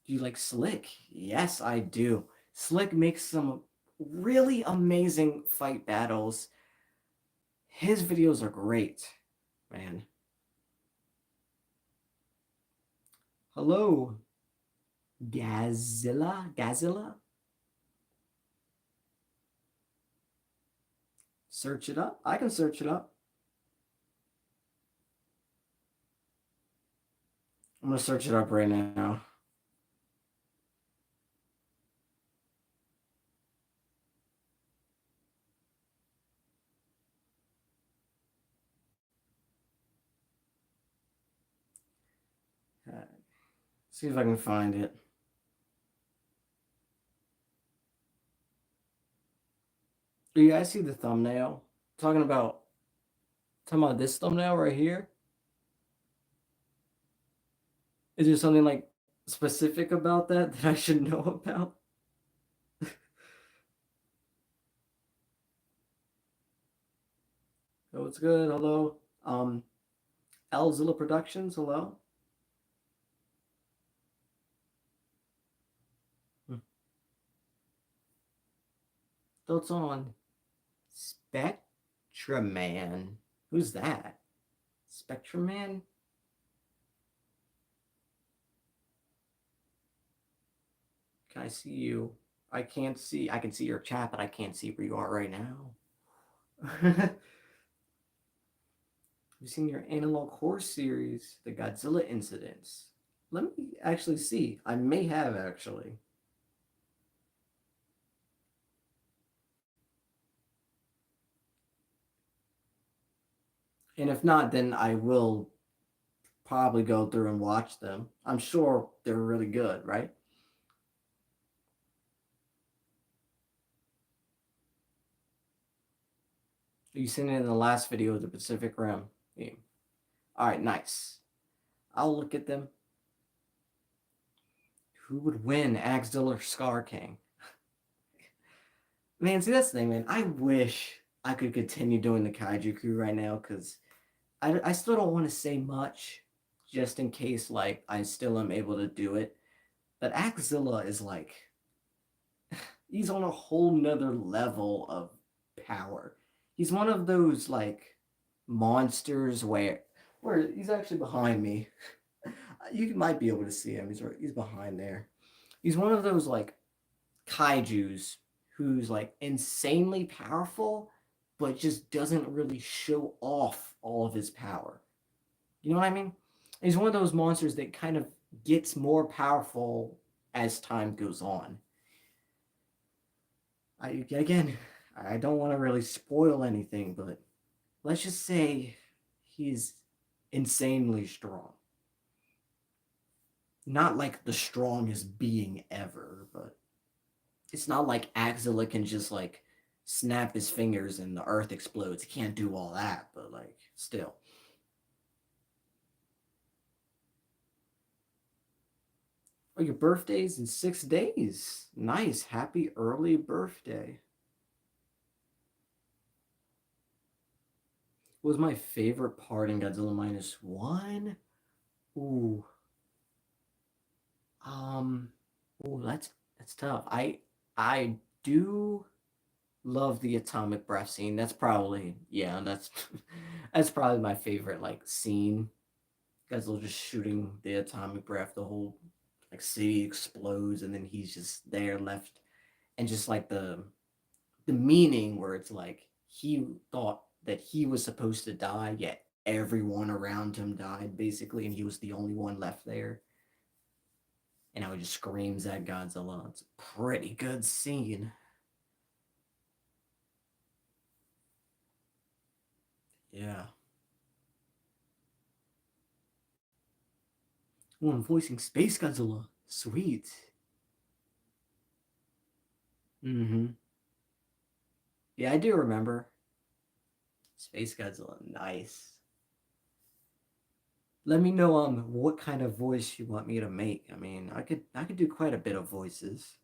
Do you like Slick? Yes, I do. Slick makes some really amazing fight battles. His videos are great, man. Hello, Gazilla. Search it up. I can search it up. I'm gonna search it up right now. See if I can find it. Do you guys see the thumbnail? Talking about this thumbnail right here. Is there something like specific about that that I should know about? Oh, it's good. Hello. Zilla Productions. Hello. Hmm. Thoughts on Spectraman? Who's that? Spectraman? Can I see you? I can't see. I can see your chat, but I can't see where you are right now. Have you seen your Analog Horse series, the Godzilla incidents? Let me actually see. I may have actually. And if not, then I will probably go through and watch them. I'm sure they're really good, right? You seen it in the last video of the Pacific Rim game. All right, nice. I'll look at them. Who would win, Axdil or Scar King? Man, see that's the thing, man. I wish I could continue doing the Kaiju Crew right now because I still don't want to say much, just in case like I still am able to do it. But Axzilla is like he's on a whole nother level of power. He's one of those like monsters where he's actually behind me. You might be able to see him. He's behind there. He's one of those like kaiju's who's like insanely powerful, but just doesn't really show off all of his power. You know what I mean? He's one of those monsters that kind of gets more powerful as time goes on. I don't want to really spoil anything, but let's just say he's insanely strong. Not like the strongest being ever, but it's not like Axilla can just like snap his fingers and the earth explodes. He can't do all that, but like still. Oh, your birthday's in 6 days. Nice. Happy early birthday. What was my favorite part in Godzilla -1? Ooh. Um ooh, that's tough. I do love the atomic breath scene. That's probably yeah, that's that's probably my favorite like scene. Godzilla just shooting the atomic breath, the whole like city explodes, and then he's just there left, and just like the meaning where it's like he thought that he was supposed to die, yet everyone around him died basically, and he was the only one left there. And how he just screams at Godzilla. It's a pretty good scene. Yeah. Oh, I'm voicing Space Godzilla. Sweet. Mm-hmm. Yeah, I do remember. Space Godzilla. Nice. Let me know what kind of voice you want me to make. I mean, I could do quite a bit of voices.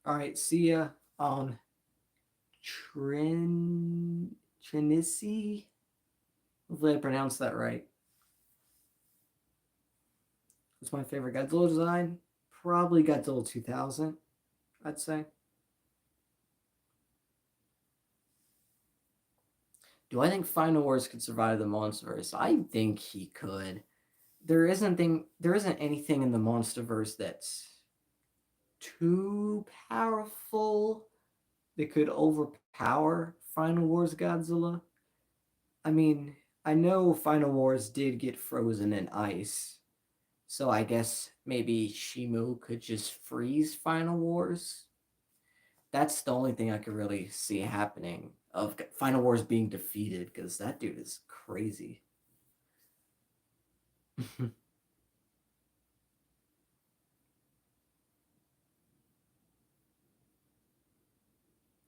All right, see ya on Trinity. Hopefully I pronounced that right. What's my favorite Godzilla design? Probably Godzilla 2000, I'd say. Do I think Final Wars could survive the Monsterverse? I think he could. There isn't anything in the Monsterverse that's too powerful that could overpower Final Wars Godzilla. I mean, I know Final Wars did get frozen in ice, so I guess maybe Shimu could just freeze Final Wars. That's the only thing I could really see happening of Final Wars being defeated because that dude is crazy.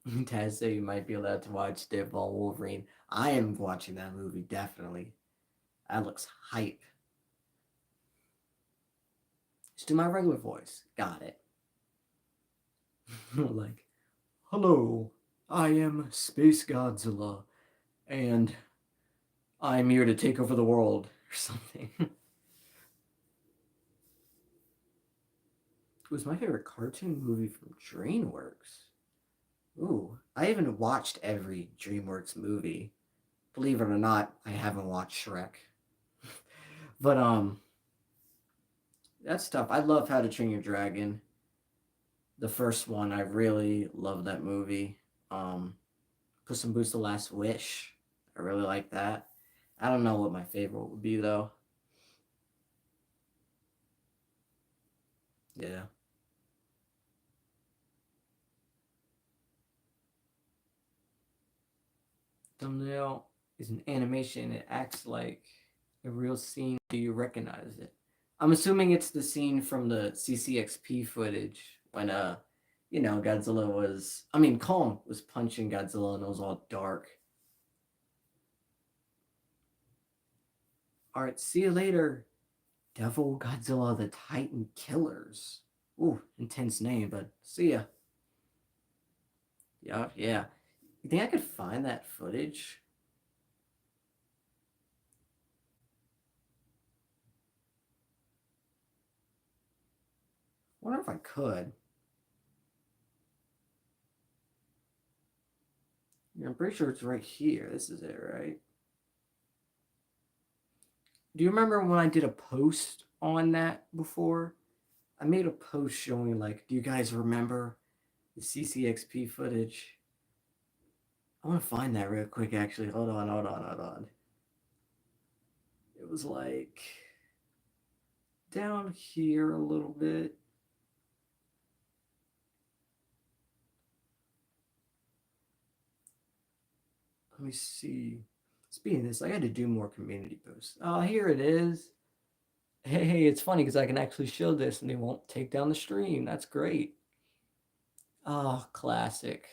Taz said you might be allowed to watch Deadball Wolverine. I am watching that movie definitely. That looks hype. Just do my regular voice. Got it. Like, hello, I am Space Godzilla, and I'm here to take over the world or something. It was my favorite cartoon movie from DreamWorks. Ooh, I haven't watched every DreamWorks movie. Believe it or not, I haven't watched Shrek. But that's tough. I love How to Train Your Dragon. The first one, I really love that movie. Puss in Boots: The Last Wish. I really like that. I don't know what my favorite would be though. Yeah. Thumbnail is an animation. It acts like a real scene. Do you recognize it? I'm assuming it's the scene from the CCXP footage when Godzilla was Kong was punching Godzilla and it was all dark. All right, see you later. Devil Godzilla the Titan Killers. Ooh, intense name, but see ya. Yeah, yeah. You think I could find that footage? I wonder if I could. Yeah, I'm pretty sure it's right here. This is it, right? Do you remember when I did a post on that before? I made a post showing like, do you guys remember the CCXP footage? I want to find that real quick actually. Hold on. It was like down here a little bit. Let me see. Speaking of this, I had to do more community posts. Oh, here it is. Hey, it's funny because I can actually show this and they won't take down the stream. That's great. Oh, classic.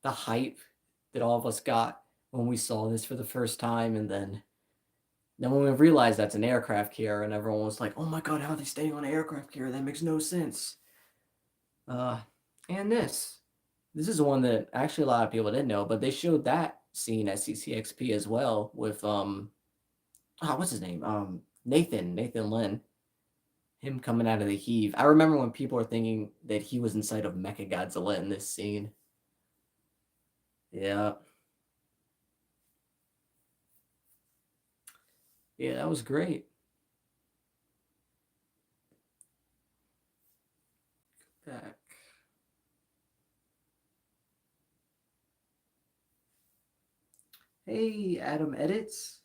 The hype that all of us got when we saw this for the first time, and then when we realized that's an aircraft carrier, and everyone was like, "Oh my god, how are they staying on an aircraft carrier? That makes no sense." Uh, and this is one that actually a lot of people didn't know, but they showed that scene at CCXP as well with what's his name? Nathan Lynn, him coming out of the heave. I remember when people were thinking that he was inside of Mecha Godzilla in this scene. Yeah, yeah, that was great. Back. Hey, Adam Edits.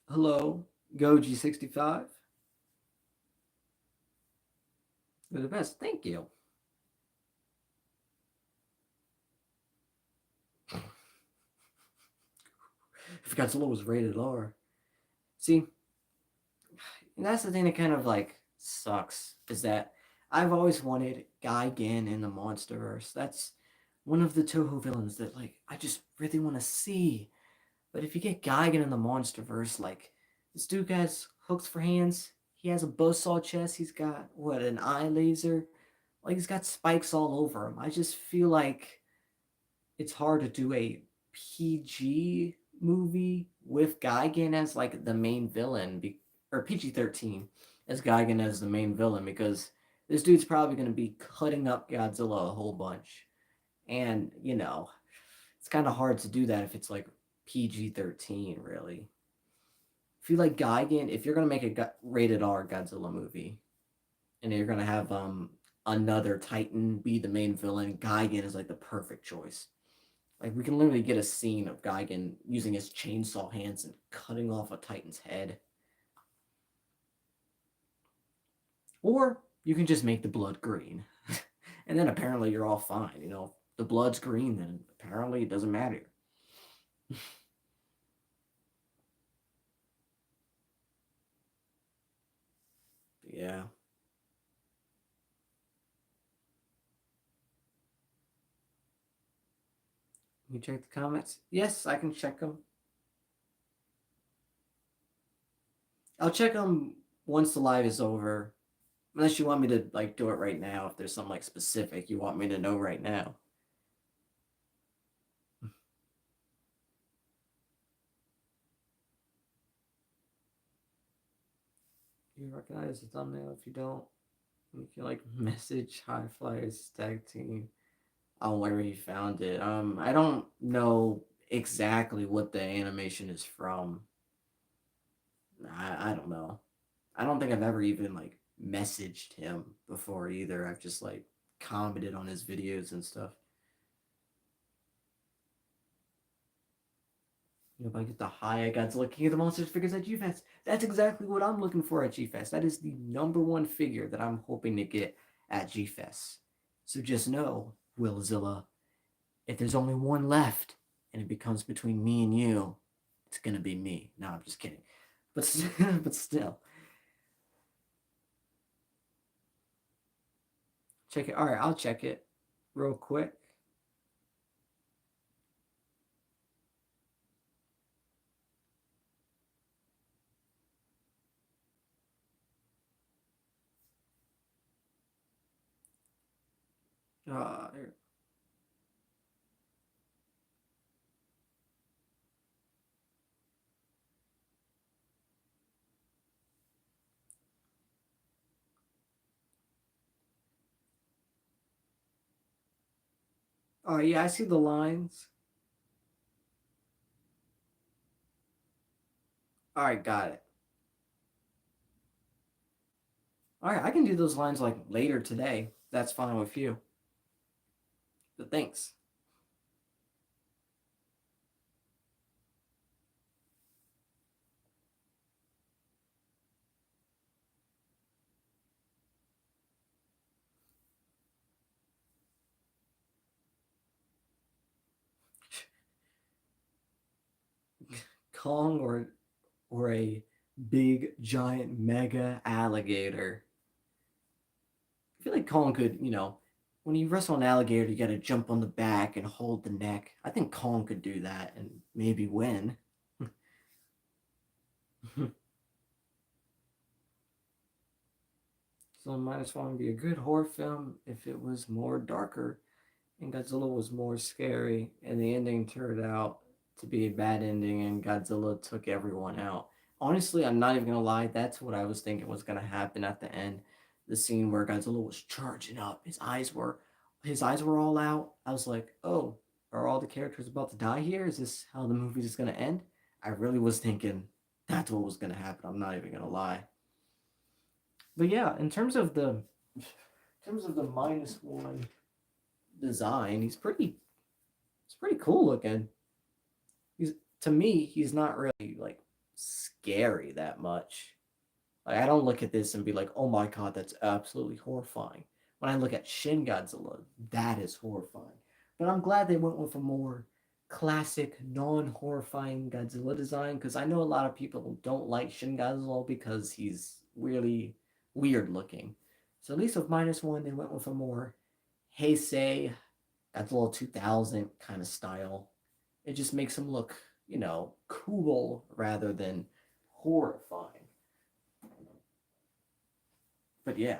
Hello, Goji65. You're the best. Thank you. If Godzilla was rated R. See, that's the thing that kind of like sucks is that I've always wanted Gigan in the Monsterverse. That's one of the Toho villains that like I just really want to see. But if you get Gigan in the Monsterverse, like this dude has hooks for hands, he has a buzzsaw chest, he's got what an eye laser, like he's got spikes all over him. I just feel like it's hard to do a PG movie with Gigan as like the main villain, or PG-13 as Gigan as the main villain because this dude's probably going to be cutting up Godzilla a whole bunch, and it's kind of hard to do that if it's like PG-13 really. I feel like Gigan, if you're going to make a rated R Godzilla movie, and you're going to have another Titan be the main villain, Gigan is like the perfect choice. Like we can literally get a scene of Gigan using his chainsaw hands and cutting off a Titan's head. Or you can just make the blood green. And then apparently you're all fine. If the blood's green, then apparently it doesn't matter. Yeah. You check the comments? Yes, I can check them. I'll check them once the live is over. Unless you want me to like do it right now, if there's something like specific you want me to know right now. You recognize the thumbnail. If you don't, you can like message High Flyers Tag Team on where he found it. I don't know exactly what the animation is from. I don't know. I don't think I've ever even like messaged him before either. I've just like commented on his videos and stuff. If I get the high, I got to look King of the Monsters figures at G-Fest. That's exactly what I'm looking for at G-Fest. That is the number one figure that I'm hoping to get at G-Fest. So just know, Will Zilla, if there's only one left and it becomes between me and you, it's gonna be me. No, I'm just kidding. But but still, check it. All right, I'll check it real quick. Uh, oh yeah, I see the lines. All right, got it. All right, I can do those lines like later today. That's fine with you. But thanks. Kong or a big giant mega alligator. I feel like Kong could, when you wrestle an alligator, you got to jump on the back and hold the neck. I think Kong could do that and maybe win. So minus one would be a good horror film if it was more darker and Godzilla was more scary, and the ending turned out to be a bad ending, and Godzilla took everyone out. Honestly, I'm not even gonna lie, that's what I was thinking was gonna happen at the end. The scene where Godzilla was charging up, his eyes were all out. I was like, oh, are all the characters about to die here? Is this how the movie is gonna end? I really was thinking that's what was gonna happen. I'm not even gonna lie. But yeah, in terms of the minus one design, it's pretty cool looking. He's To me, he's not really like scary that much. Like I don't look at this and be like, "Oh my god, that's absolutely horrifying." When I look at Shin Godzilla, that is horrifying. But I'm glad they went with a more classic, non-horrifying Godzilla design because I know a lot of people don't like Shin Godzilla because he's really weird looking. So at least with minus one, they went with a more Heisei Godzilla 2000 kind of style. It just makes him look, cool rather than horrifying. But yeah.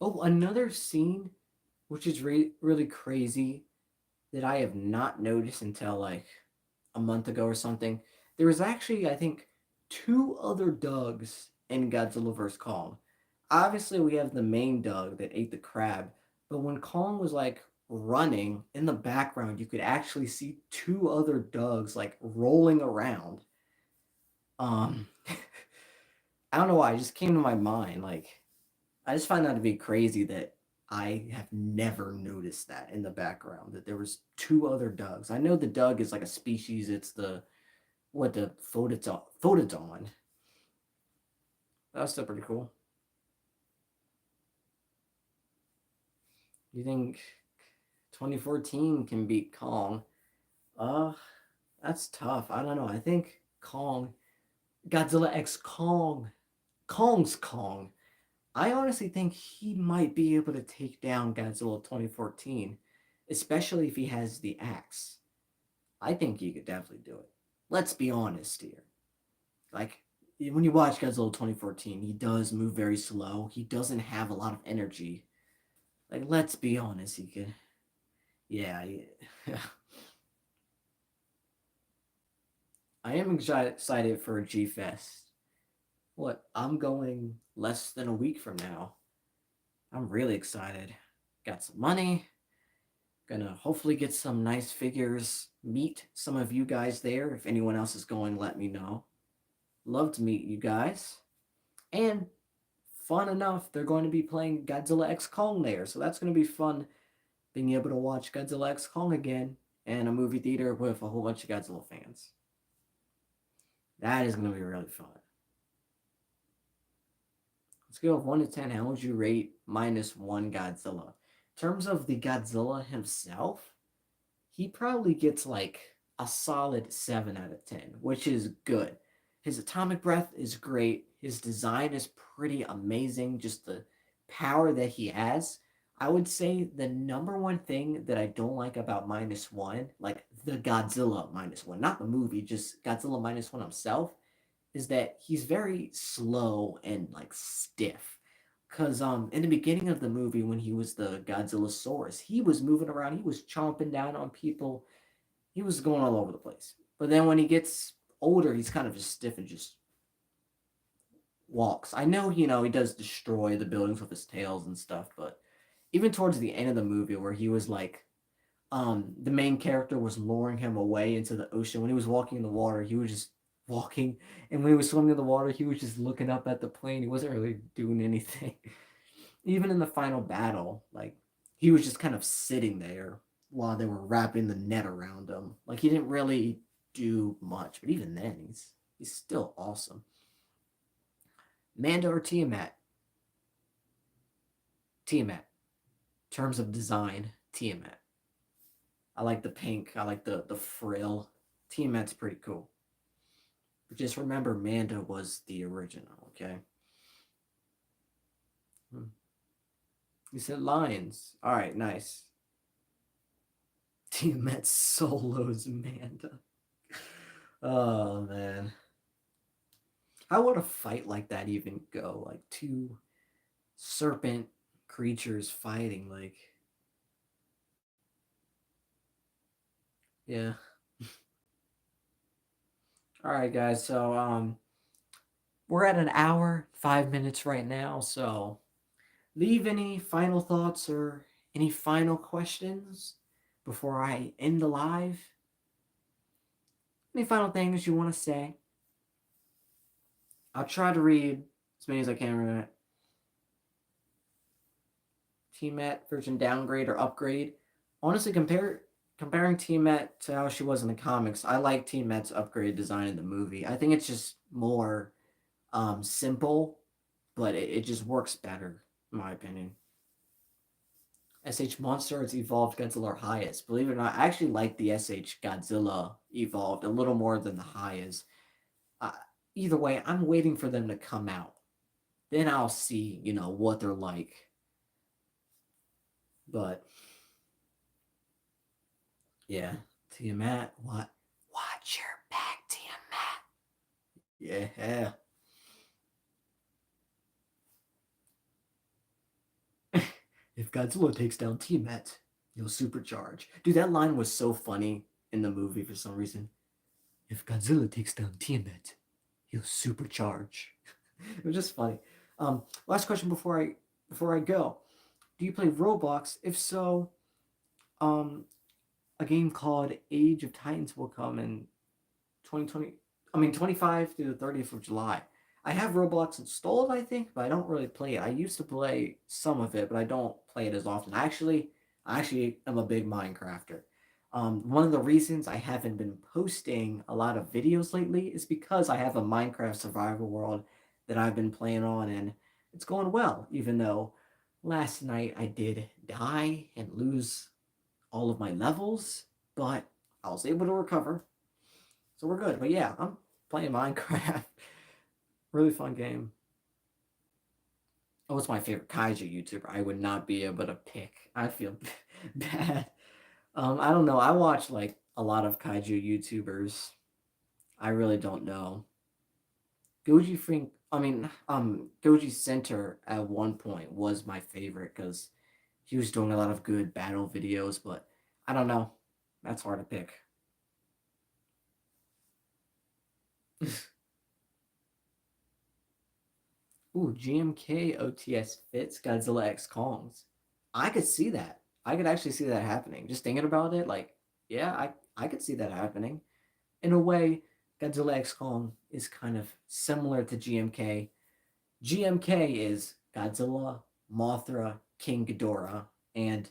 Oh, another scene which is really crazy that I have not noticed until like a month ago or something. There was actually, I think, two other Dougs in Godzilla vs. Kong. Obviously, we have the main Doug that ate the crab, but when Kong was like running in the background, you could actually see two other Dougs like rolling around. Um, I don't know why, it just came to my mind. Like, I just find that to be crazy that I have never noticed that in the background that there was two other Dougs. I know the Doug is like a species. It's the photodon. That's still pretty cool. You think 2014 can beat Kong? Uh, that's tough. I don't know. I think Godzilla X Kong's Kong. I honestly think he might be able to take down Godzilla 2014, especially if he has the axe. I think he could definitely do it. Let's be honest here. Like, when you watch Godzilla 2014, he does move very slow. He doesn't have a lot of energy. Like, let's be honest, he could. Yeah, yeah. I am excited for G Fest. What? I'm going less than a week from now. I'm really excited. Got some money. Gonna hopefully get some nice figures. Meet some of you guys there. If anyone else is going, let me know. Love to meet you guys. And fun enough, they're going to be playing Godzilla X Kong there. So that's going to be fun being able to watch Godzilla X Kong again in a movie theater with a whole bunch of Godzilla fans. That is going to be really fun. Let's go with 1 to 10. How would you rate minus one Godzilla? In terms of the Godzilla himself, he probably gets like a solid 7 out of 10, which is good. His atomic breath is great. His design is pretty amazing. Just the power that he has. I would say the number one thing that I don't like about minus one, like the Godzilla minus one, not the movie, just Godzilla minus one himself, is that he's very slow and like stiff. Cause in the beginning of the movie when he was the Godzillasaurus, he was moving around, he was chomping down on people, he was going all over the place. But then when he gets older, he's kind of just stiff and just walks. I know, he does destroy the buildings with his tails and stuff, but even towards the end of the movie where he was like the main character was luring him away into the ocean. When he was walking in the water, he was just walking, and when he was swimming in the water, he was just looking up at the plane. He wasn't really doing anything. Even in the final battle, like he was just kind of sitting there while they were wrapping the net around him. Like he didn't really do much, but even then, he's still awesome. Manda or Tiamat? Tiamat. In terms of design, Tiamat. I like the pink. I like the frill. Tiamat's pretty cool. But just remember, Manda was the original. Okay. Hmm. You said lions. All right, nice. Team Met solos Manda. Oh man, how would a fight like that even go? Like two serpent creatures fighting. Like, yeah. All right, guys. So we're at an hour 5 minutes right now. So leave any final thoughts or any final questions before I end the live. Any final things you want to say? I'll try to read as many as I can. Remember. T-Met version downgrade or upgrade. Honestly, comparing T-Met to how she was in the comics, I like T-Met's upgrade design in the movie. I think it's just more simple, but it just works better, in my opinion. SH Monsters evolved Godzilla highest. Believe it or not, I actually like the SH Godzilla evolved a little more than the highest. Uh, Either way, I'm waiting for them to come out. Then I'll see, what they're like. But yeah, Tiamat, what? Watch your back, Tiamat. Yeah. If Godzilla takes down Tiamat, he'll supercharge. Dude, that line was so funny in the movie for some reason. If Godzilla takes down Tiamat, he'll supercharge. It was just funny. Last question before I go. Do you play Roblox? If so, um, a game called Age of Titans will come in 2020. I mean, 25 through the 30th of July. I have Roblox installed, I think, but I don't really play it. I used to play some of it, but I don't play it as often. I actually am a big Minecrafter. One of the reasons I haven't been posting a lot of videos lately is because I have a Minecraft survival world that I've been playing on, and it's going well, even though last night I did die and lose all of my levels, but I was able to recover. So we're good. But yeah, I'm playing Minecraft. Really fun game. Oh, what's my favorite kaiju YouTuber? I would not be able to pick. I feel bad. I don't know. I watch like a lot of kaiju YouTubers. I really don't know. Goji Frink. I mean, Goji Center at one point was my favorite because he was doing a lot of good battle videos. But I don't know. That's hard to pick. Ooh, GMK OTS fits Godzilla X Kongs. I could see that. I could actually see that happening. Just thinking about it, like, yeah, I could see that happening. In a way, Godzilla X Kong is kind of similar to GMK. GMK is Godzilla, Mothra, King Ghidorah, and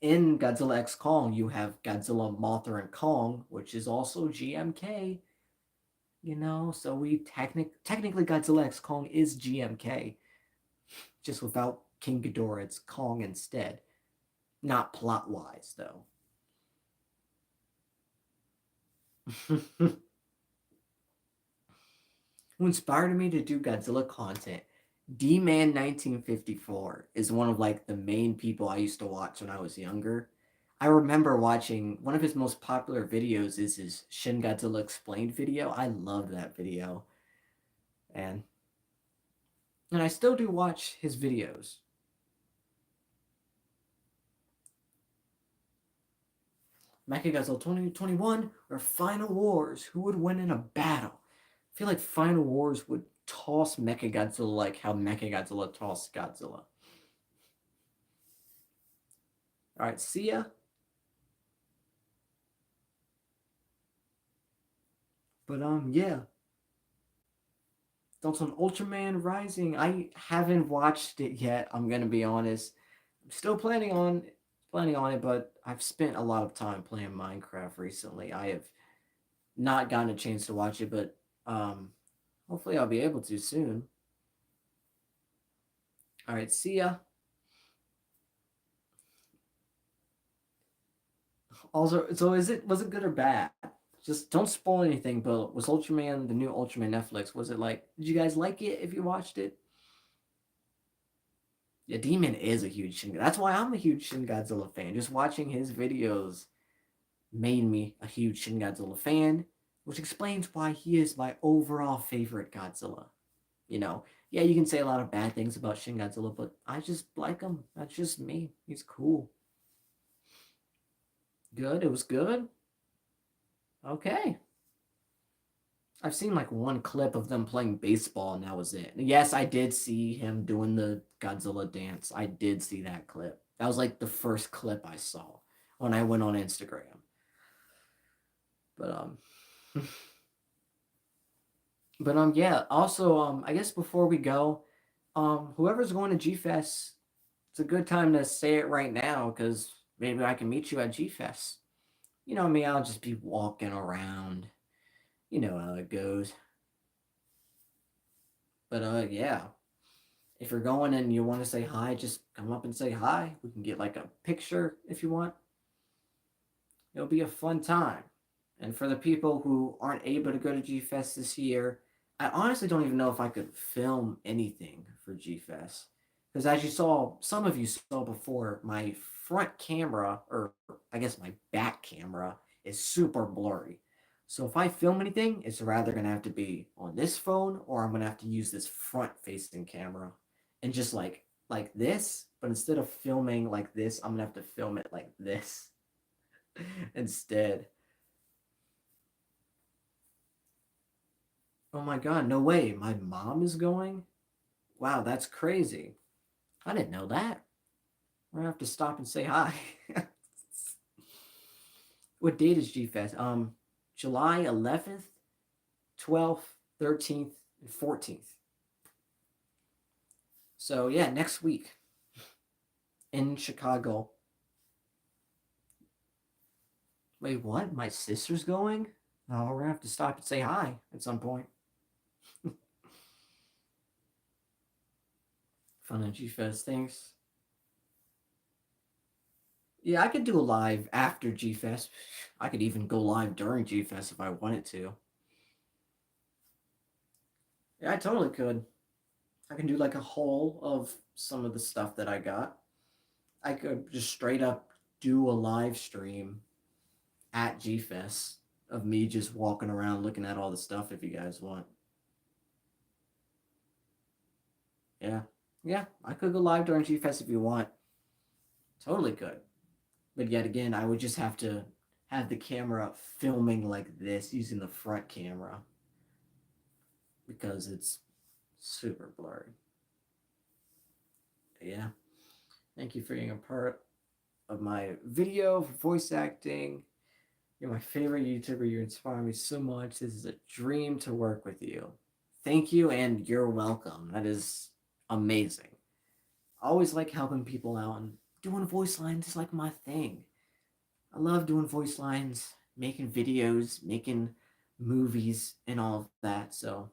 in Godzilla X Kong, you have Godzilla, Mothra, and Kong, which is also GMK. So we technically Godzilla X Kong is GMK, just without King Ghidorah, it's Kong instead. Not plot wise though. Who inspired me to do Godzilla content? D-Man 1954 is one of like the main people I used to watch when I was younger. I remember watching one of his most popular videos is his Shin Godzilla Explained video. I loved that video. And I still do watch his videos. Mechagodzilla 2021 or Final Wars? Who would win in a battle? I feel like Final Wars would toss Mechagodzilla like how Mechagodzilla tossed Godzilla. All right, see ya. But yeah. Thoughts on Ultraman Rising? I haven't watched it yet. I'm gonna be honest. I'm still planning on it, but I've spent a lot of time playing Minecraft recently. I have not gotten a chance to watch it, but hopefully I'll be able to soon. All right, see ya. Also, so was it good or bad? Just don't spoil anything, but was Ultraman, the new Ultraman Netflix, was it like, did you guys like it if you watched it? Yeah, Demon is a huge Shin. That's why I'm a huge Shin Godzilla fan. Just watching his videos made me a huge Shin Godzilla fan, which explains why he is my overall favorite Godzilla. You know, yeah, you can say a lot of bad things about Shin Godzilla, but I just like him. That's just me. He's cool. Good. It was good. Okay. I've seen like one clip of them playing baseball, and that was it. Yes, I did see him doing the Godzilla dance. I did see that clip. That was like the first clip I saw when I went on Instagram. But yeah. Also, I guess before we go, whoever's going to G Fest, it's a good time to say it right now because maybe I can meet you at G Fest. You know me, I'll just be walking around. You know how it goes. But yeah, if you're going and you want to say hi, just come up and say hi. We can get like a picture if you want. It'll be a fun time. And for the people who aren't able to go to G Fest this year, I honestly don't even know if I could film anything for G Fest. Because as you saw, some of you saw before, my front camera, or I guess my back camera, is super blurry. So if I film anything, it's rather going to have to be on this phone or I'm going to have to use this front facing camera and just like this, but instead of filming like this, I'm going to have to film it like this instead. Oh my god, no way. My mom is going? Wow, that's crazy. I didn't know that. We're gonna have to stop and say hi. What date is G Fest? July 11th, 12th, 13th, and 14th. So yeah, next week in Chicago. Wait, what? My sister's going? Oh, we're gonna have to stop and say hi at some point. Fun at G Fest, thanks. Yeah, I could do a live after G Fest. I could even go live during G Fest if I wanted to. Yeah, I totally could. I can do like a haul of some of the stuff that I got. I could just straight up do a live stream at G Fest of me just walking around looking at all the stuff if you guys want. Yeah. Yeah, I could go live during G Fest if you want. Totally could. But yet again, I would just have to have the camera filming like this using the front camera because it's super blurry. Yeah. Thank you for being a part of my video for voice acting. You're my favorite YouTuber. You inspire me so much. This is a dream to work with you. Thank you, and you're welcome. That is amazing. I always like helping people out, and doing voice lines is like my thing. I love doing voice lines, making videos, making movies, and all of that. So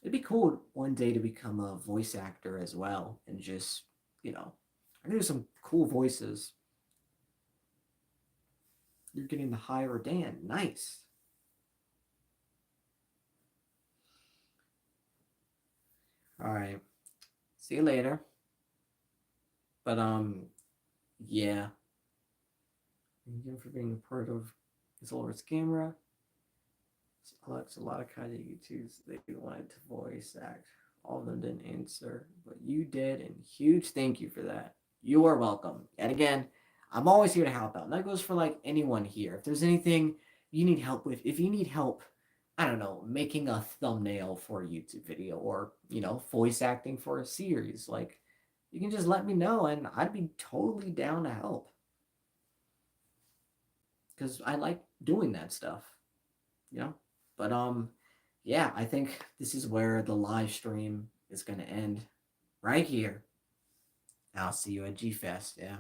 it'd be cool one day to become a voice actor as well, and just, I can do some cool voices. You're getting the higher Dan. Nice. All right. See you later. But yeah. Thank you for being a part of Zola's camera. Alex, a lot of Kaiju YouTubes they wanted to voice act. All of them didn't answer, but you did, and huge thank you for that. You are welcome. And again, I'm always here to help out. And that goes for like anyone here. If there's anything you need help with, if you need help, I don't know, making a thumbnail for a YouTube video or, voice acting for a series, like you can just let me know and I'd be totally down to help. Because I like doing that stuff, you know? But yeah, I think this is where the live stream is gonna end right here. I'll see you at G Fest. Yeah.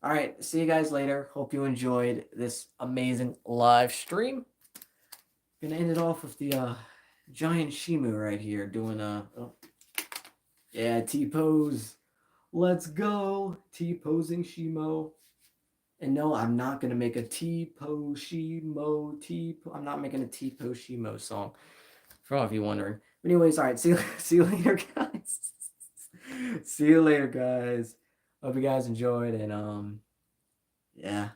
All right. See you guys later. Hope you enjoyed this amazing live stream. Gonna end it off with the giant Shimu right here doing yeah, T pose. Let's go. T posing Shimo. And no, I'm not gonna make a I'm not making a T-Po Shimo song. For all of you wondering. But anyways, all right. See you later, guys. See you later, guys. Hope you guys enjoyed, and yeah,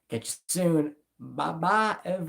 catch you soon. Bye bye, everyone.